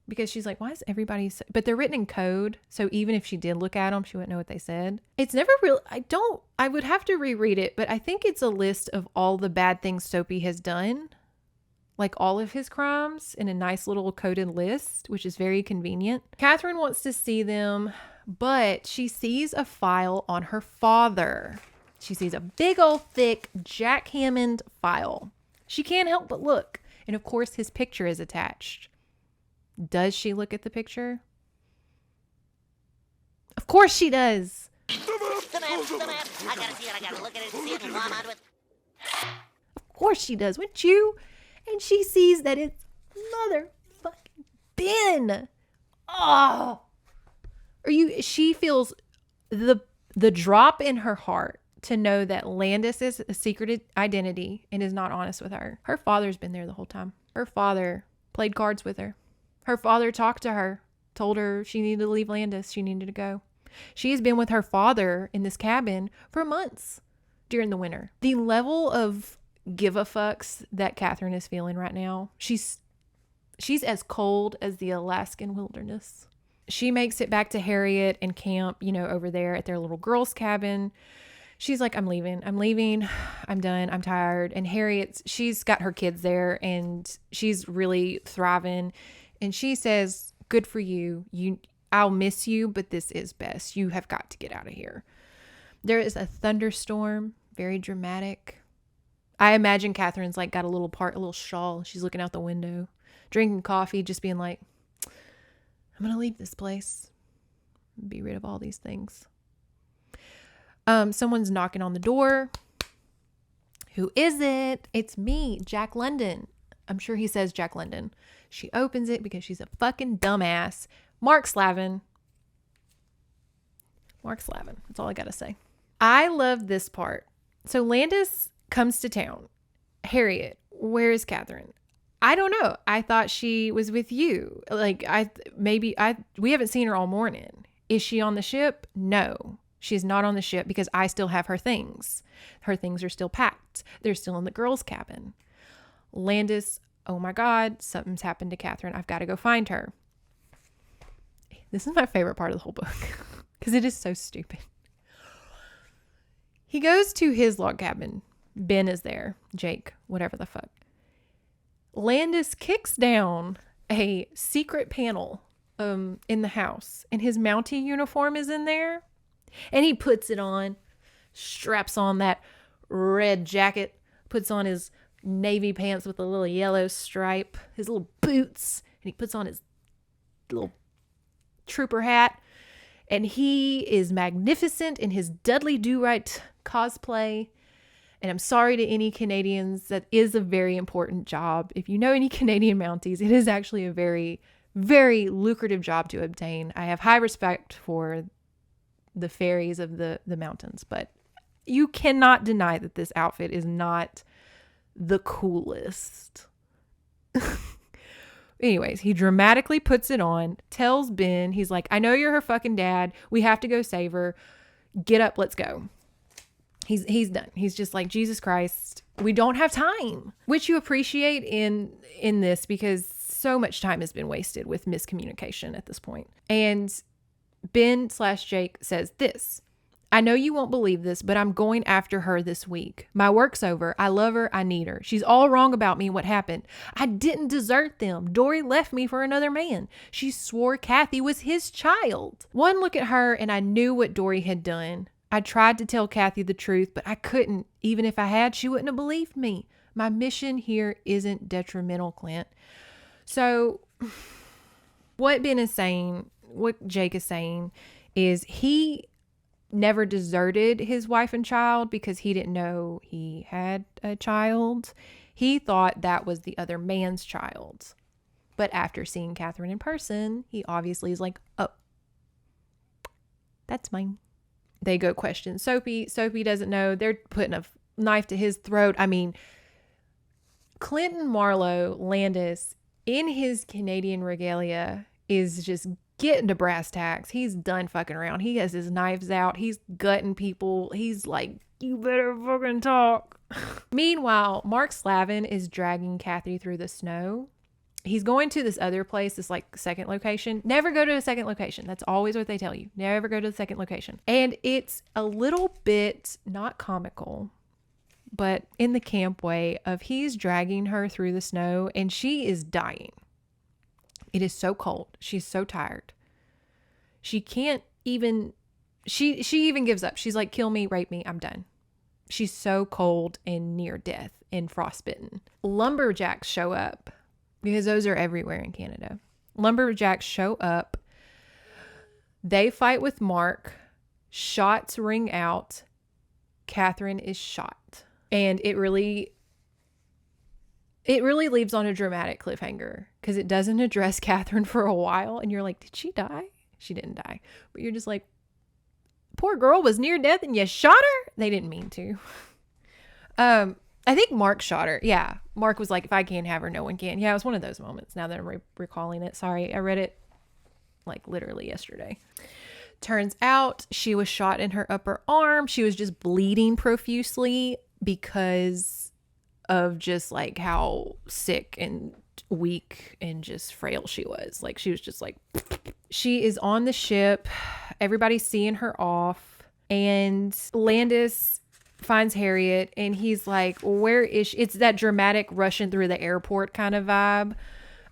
because she's like, why is everybody but they're written in code, so even if she did look at them, she wouldn't know what they said. It's never real. I would have to reread it, but I think it's a list of all the bad things Soapy has done, like all of his crimes in a nice little coded list, which is very convenient. Catherine wants to see them, but she sees a file on her father. She sees a big old thick Jack Hammond file. She can't help but look, and of course his picture is attached. Does she look at the picture? Of course she does. Of course she does, wouldn't you? And she sees that it's motherfucking Ben. Oh. She feels the drop in her heart to know that Landis is a secret identity and is not honest with her. Her father's been there the whole time. Her father played cards with her. Her father talked to her, told her she needed to leave Landis. She needed to go. She has been with her father in this cabin for months during the winter. The level of give a fucks that Catherine is feeling right now, she's as cold as the Alaskan wilderness. She makes it back to Harriet and camp, over there at their little girls' cabin. She's like, I'm leaving. I'm done. I'm tired. And she's got her kids there and she's really thriving. And she says, good for you. I'll miss you, but this is best. You have got to get out of here. There is a thunderstorm, very dramatic. I imagine Catherine's like got a little shawl. She's looking out the window, drinking coffee, just being like, I'm going to leave this place. Be rid of all these things. Someone's knocking on the door. Who is it? It's me, Jack London. I'm sure he says Jack London. She opens it because she's a fucking dumbass. Mark Slavin. That's all I got to say. I love this part. So Landis comes to town. Harriet, where is Catherine? I don't know. I thought she was with you. We haven't seen her all morning. Is she on the ship? No. She's not on the ship because I still have her things. Her things are still packed. They're still in the girls' cabin. Landis, oh my God, something's happened to Catherine. I've got to go find her. This is my favorite part of the whole book because it is so stupid. He goes to his log cabin. Ben is there. Jake, whatever the fuck. Landis kicks down a secret panel in the house and his Mountie uniform is in there. And he puts it on, straps on that red jacket, puts on his navy pants with a little yellow stripe, his little boots, and he puts on his little trooper hat. And he is magnificent in his Dudley Do-Right cosplay. And I'm sorry to any Canadians, that is a very important job. If you know any Canadian Mounties, it is actually a very, Very lucrative job to obtain. I have high respect for the fairies of the mountains, but you cannot deny that this outfit is not the coolest. Anyways, he dramatically puts it on, tells Ben, he's like, I know you're her fucking dad. We have to go save her. Get up, let's go. He's done. He's just like, Jesus Christ, we don't have time, which you appreciate in this because so much time has been wasted with miscommunication at this point. And Ben/Jake says this, I know you won't believe this, but I'm going after her this week. My work's over. I love her. I need her. She's all wrong about me and what happened. I didn't desert them. Dory left me for another man. She swore Kathy was his child. One look at her and I knew what Dory had done. I tried to tell Kathy the truth, but I couldn't. Even if I had, she wouldn't have believed me. My mission here isn't detrimental, Clint. So what Ben is saying, what Jake is saying is he never deserted his wife and child because he didn't know he had a child. He thought that was the other man's child. But after seeing Catherine in person, he obviously is like, oh, that's mine. They go question Soapy. Soapy doesn't know. They're putting a knife to his throat. I mean, Clinton Marlowe Landis in his Canadian regalia is just getting to brass tacks. He's done fucking around. He has his knives out. He's gutting people. He's like, you better fucking talk. Meanwhile, Mark Slavin is dragging Kathy through the snow. He's going to this other place, this like second location. Never go to a second location. That's always what they tell you. Never go to the second location. And it's a little bit not comical, but in the camp way of he's dragging her through the snow and she is dying. It is so cold. She's so tired. She can't even, she even gives up. She's like, kill me, rape me, I'm done. She's so cold and near death and frostbitten. Lumberjacks show up because those are everywhere in Canada. Lumberjacks show up. They fight with Mark. Shots ring out. Catherine is shot. And it really leaves on a dramatic cliffhanger because it doesn't address Catherine for a while. And you're like, did she die? She didn't die. But you're just like, poor girl was near death and you shot her? They didn't mean to. I think Mark shot her. Yeah. Mark was like, if I can't have her, no one can. Yeah, it was one of those moments now that I'm recalling it. Sorry. I read it like literally yesterday. Turns out she was shot in her upper arm. She was just bleeding profusely because of just like how sick and weak and just frail she was. Like she was just like, she is on the ship. Everybody's seeing her off. And Landis finds Harriet and he's like, where is she? It's that dramatic rushing through the airport kind of vibe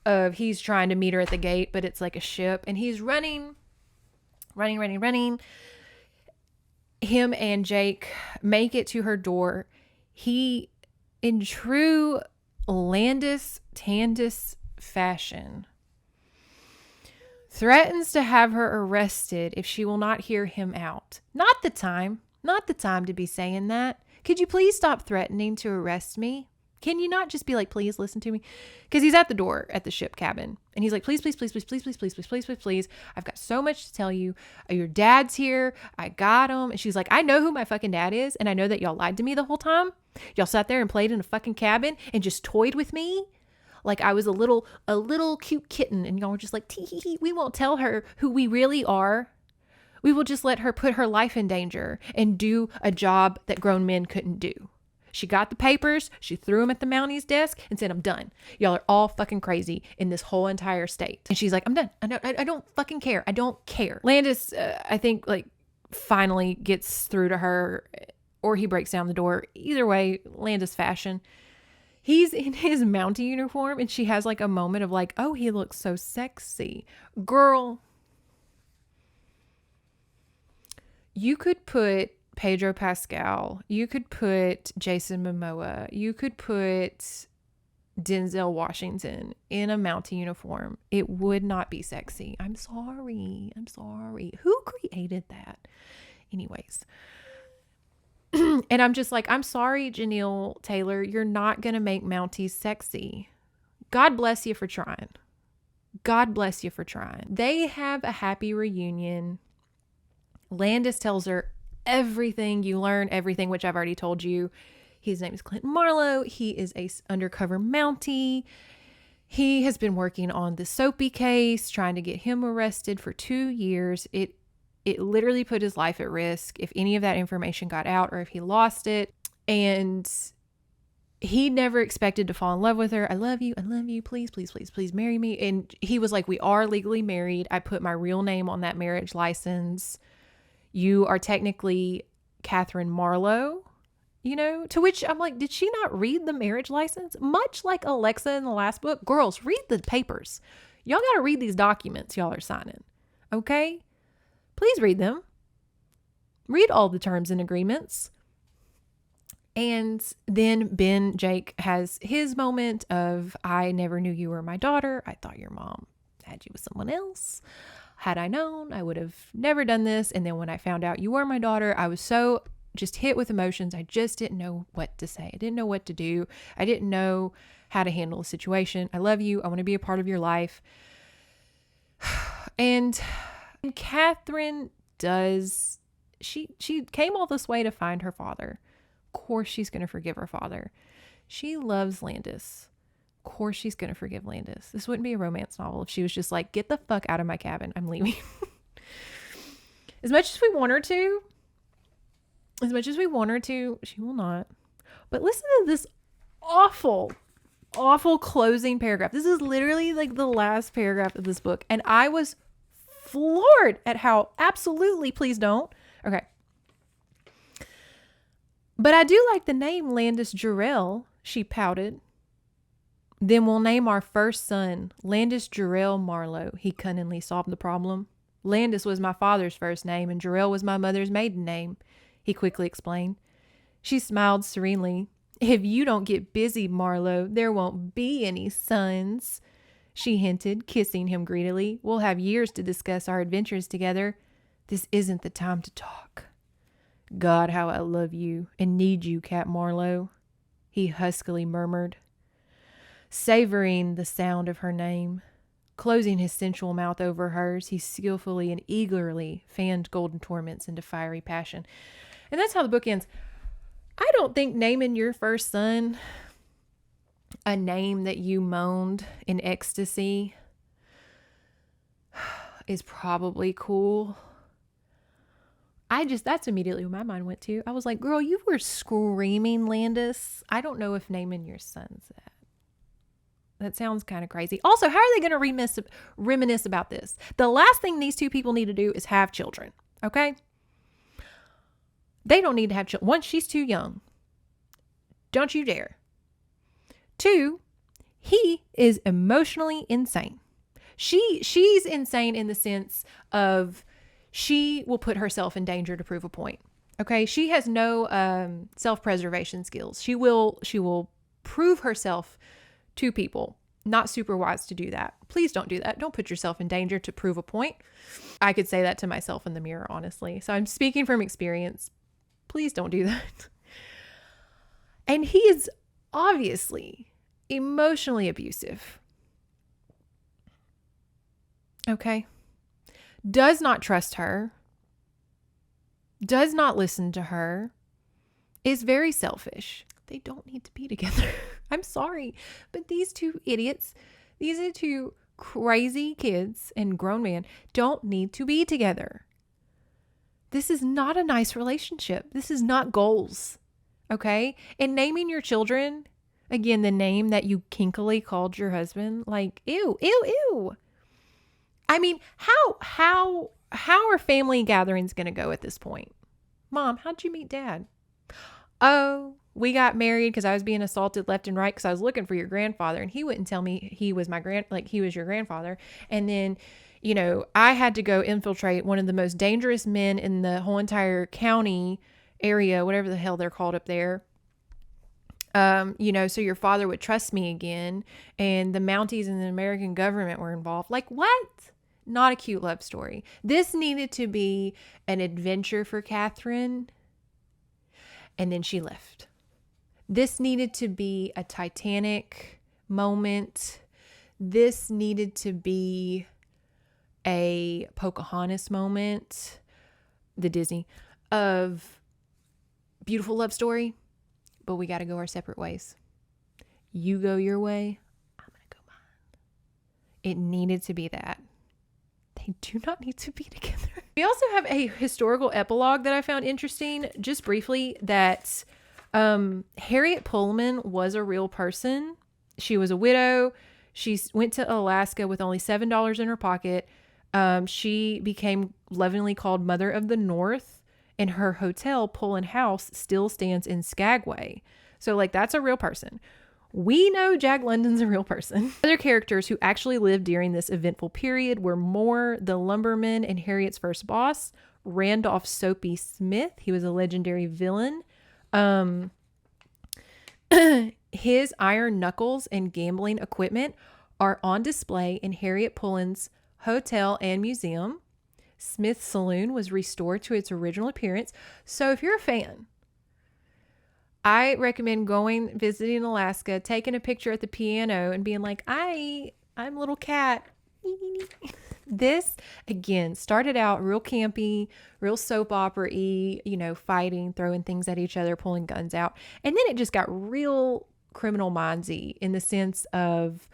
of he's trying to meet her at the gate, but it's like a ship and he's running. Him and Jake make it to her door. He, in true Landis-Tandis fashion, threatens to have her arrested if she will not hear him out. Not the time to be saying that. Could you please stop threatening to arrest me? Can you not just be like, please listen to me? Because he's at the door at the ship cabin. And he's like, please. I've got so much to tell you. Your dad's here. I got him. And she's like, I know who my fucking dad is. And I know that y'all lied to me the whole time. Y'all sat there and played in a fucking cabin and just toyed with me. Like I was a little cute kitten. And y'all were just like, tee, we won't tell her who we really are. We will just let her put her life in danger and do a job that grown men couldn't do. She got the papers, she threw them at the Mountie's desk and said, I'm done. Y'all are all fucking crazy in this whole entire state. And she's like, I'm done. I don't fucking care. I don't care. Landis, I think, like, finally gets through to her or he breaks down the door. Either way, Landis fashion. He's in his Mountie uniform and she has like a moment of like, oh, he looks so sexy. Girl, you could put Pedro Pascal, you could put Jason Momoa, you could put Denzel Washington in a Mountie uniform. It would not be sexy. I'm sorry. Who created that? Anyways. And I'm just like, I'm sorry, Janelle Taylor, you're not going to make Mounties sexy. God bless you for trying. God bless you for trying. They have a happy reunion. Landis tells her everything. You learn everything, which I've already told you. His name is Clinton Marlowe. He is a undercover Mountie. He has been working on the Soapy case, trying to get him arrested for 2 years. It literally put his life at risk if any of that information got out or if he lost it. And he never expected to fall in love with her. I love you. Please, please, please, please marry me. And he was like, we are legally married. I put my real name on that marriage license. You are technically Catherine Marlowe, to which I'm like, did she not read the marriage license? Much like Alexa in the last book, girls, read the papers. Y'all got to read these documents y'all are signing. Okay? Please read them. Read all the terms and agreements. And then Ben Jake has his moment of, I never knew you were my daughter. I thought your mom had you with someone else. Had I known, I would have never done this. And then when I found out you were my daughter, I was so just hit with emotions. I just didn't know what to say. I didn't know what to do. I didn't know how to handle the situation. I love you. I want to be a part of your life. And Catherine does, she came all this way to find her father. Of course she's going to forgive her father. She loves Landis. Of course she's going to forgive Landis. This wouldn't be a romance novel if she was just like, get the fuck out of my cabin. I'm leaving. As much as we want her to, she will not. But listen to this awful closing paragraph. This is literally like the last paragraph of this book. And I was floored at how absolutely please don't. Okay. But I do like the name Landis Jarrell, she pouted. Then we'll name our first son Landis Jarrell Marlowe. He cunningly solved the problem. Landis was my father's first name and Jarrell was my mother's maiden name, he quickly explained. She smiled serenely. If you don't get busy, Marlowe, there won't be any sons, she hinted, kissing him greedily. We'll have years to discuss our adventures together. This isn't the time to talk. God, how I love you and need you, Cat Marlowe, he huskily murmured, savoring the sound of her name. Closing his sensual mouth over hers, he skillfully and eagerly fanned golden torments into fiery passion. And that's how the book ends. I don't think naming your first son a name that you moaned in ecstasy is probably cool. That's immediately what my mind went to. I was like, girl, you were screaming, Landis. I don't know if naming your son's that. That sounds kind of crazy. Also, how are they going to reminisce about this? The last thing these two people need to do is have children. Okay? They don't need to have children. One, she's too young. Don't you dare. Two, he is emotionally insane. She's insane in the sense of she will put herself in danger to prove a point. Okay? She has no self-preservation skills. She will prove herself to people. Not super wise to do that. Please don't do that. Don't put yourself in danger to prove a point. I could say that to myself in the mirror, honestly. So I'm speaking from experience. Please don't do that. And he is obviously emotionally abusive. Okay. Does not trust her. Does not listen to her. Is very selfish. They don't need to be together. I'm sorry, but these two idiots, these are two crazy kids and grown men, don't need to be together. This is not a nice relationship. This is not goals. Okay? And naming your children, again, the name that you kinkily called your husband, like, ew, ew, ew. I mean, how are family gatherings going to go at this point? Mom, how'd you meet Dad? Oh, we got married because I was being assaulted left and right because I was looking for your grandfather and he wouldn't tell me he was he was your grandfather. And then, I had to go infiltrate one of the most dangerous men in the whole entire county area, whatever the hell they're called up there. So your father would trust me again. And the Mounties and the American government were involved. Like, what? Not a cute love story. This needed to be an adventure for Catherine. And then she left. This needed to be a Titanic moment. This needed to be a Pocahontas moment, the Disney, of beautiful love story, but we got to go our separate ways. You go your way, I'm going to go mine. It needed to be that. They do not need to be together. We also have a historical epilogue that I found interesting, just briefly, that Harriet Pullman was a real person. She was a widow. She went to Alaska with only $7 in her pocket. She became lovingly called Mother of the North, and her hotel, Pullen House, still stands in Skagway. So, like, that's a real person. We know Jack London's a real person. Other characters who actually lived during this eventful period were Moore, the lumberman, and Harriet's first boss, Randolph Soapy Smith. He was a legendary villain. His iron knuckles and gambling equipment are on display in Harriet Pullen's hotel and museum. Smith's Saloon was restored to its original appearance. So if you're a fan, I recommend going, visiting Alaska, taking a picture at the piano and being like, I'm little Kat. This, again, started out real campy, real soap opera-y, fighting, throwing things at each other, pulling guns out. And then it just got real Criminal Mindsy in the sense of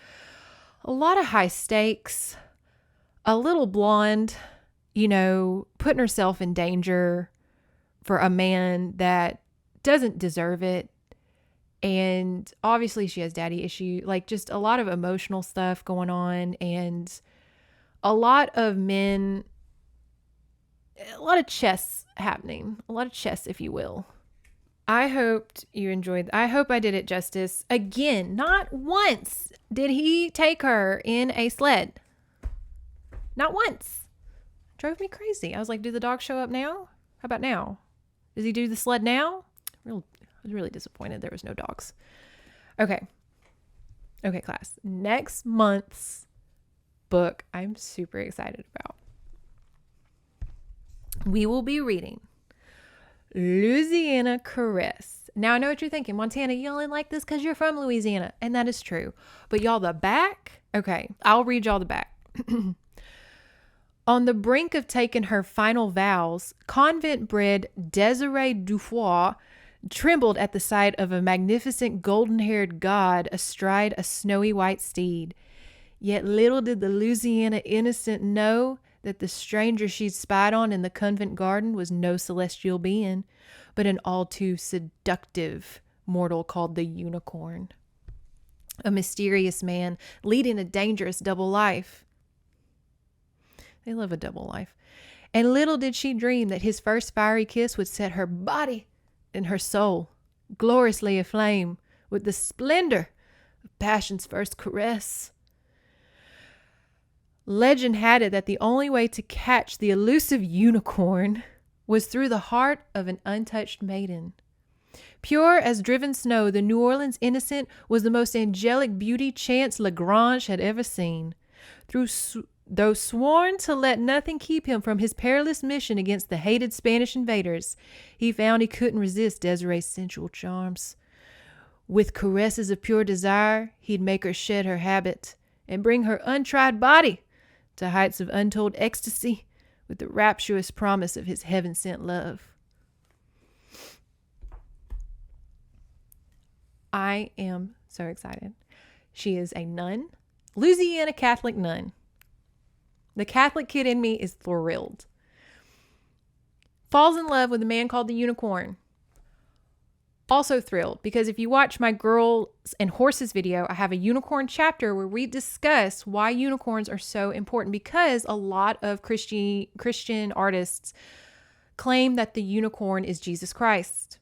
a lot of high stakes, a little blonde, putting herself in danger for a man that doesn't deserve it. And obviously she has daddy issue, like just a lot of emotional stuff going on, and a lot of men, a lot of chess happening, a lot of chess, if you will. I hoped you enjoyed. I hope I did it justice. Again, not once did he take her in a sled. Not once. Drove me crazy. I was like, do the dogs show up now? How about now? Does he do the sled now? I was really disappointed there was no dogs. Okay, class. Next month's book I'm super excited about. We will be reading Louisiana Caress. Now I know what you're thinking. Montana, you only like this because you're from Louisiana. And that is true. But y'all, the back? Okay, I'll read y'all the back. On the brink of taking her final vows, convent-bred Desiree Dufour trembled at the sight of a magnificent golden-haired god astride a snowy white steed. Yet little did the Louisiana innocent know that the stranger she'd spied on in the convent garden was no celestial being, but an all too seductive mortal called the Unicorn. A mysterious man leading a dangerous double life. They live a double life. And little did she dream that his first fiery kiss would set her body and her soul gloriously aflame with the splendor of passion's first caress. Legend had it that the only way to catch the elusive unicorn was through the heart of an untouched maiden. Pure as driven snow, the New Orleans innocent was the most angelic beauty Chance Lagrange had ever seen. Though sworn to let nothing keep him from his perilous mission against the hated Spanish invaders, he found he couldn't resist Desiree's sensual charms. With caresses of pure desire, he'd make her shed her habit and bring her untried body to heights of untold ecstasy with the rapturous promise of his heaven-sent love. I am so excited. She is a nun, Louisiana Catholic nun. The Catholic kid in me is thrilled. Falls in love with a man called the Unicorn. Also thrilled because if you watch my Girls and Horses video, I have a unicorn chapter where we discuss why unicorns are so important, because a lot of Christian artists claim that the unicorn is Jesus Christ.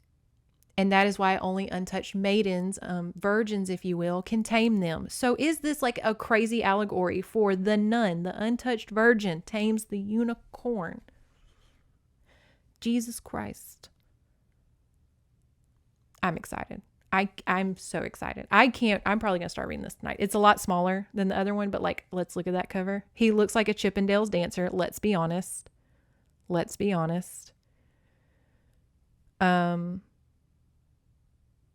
And that is why only untouched maidens, virgins, if you will, can tame them. So is this like a crazy allegory for the nun, the untouched virgin, tames the unicorn? Jesus Christ. I'm excited. I'm so excited. I'm probably going to start reading this tonight. It's a lot smaller than the other one, but like, let's look at that cover. He looks like a Chippendales dancer. Let's be honest.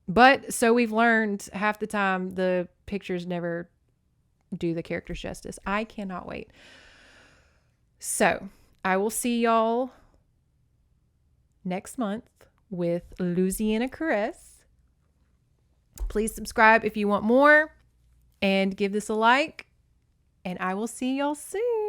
But so we've learned half the time the pictures never do the characters justice. I cannot wait. So I will see y'all next month with Louisiana Caress. Please subscribe if you want more and give this a like, and I will see y'all soon.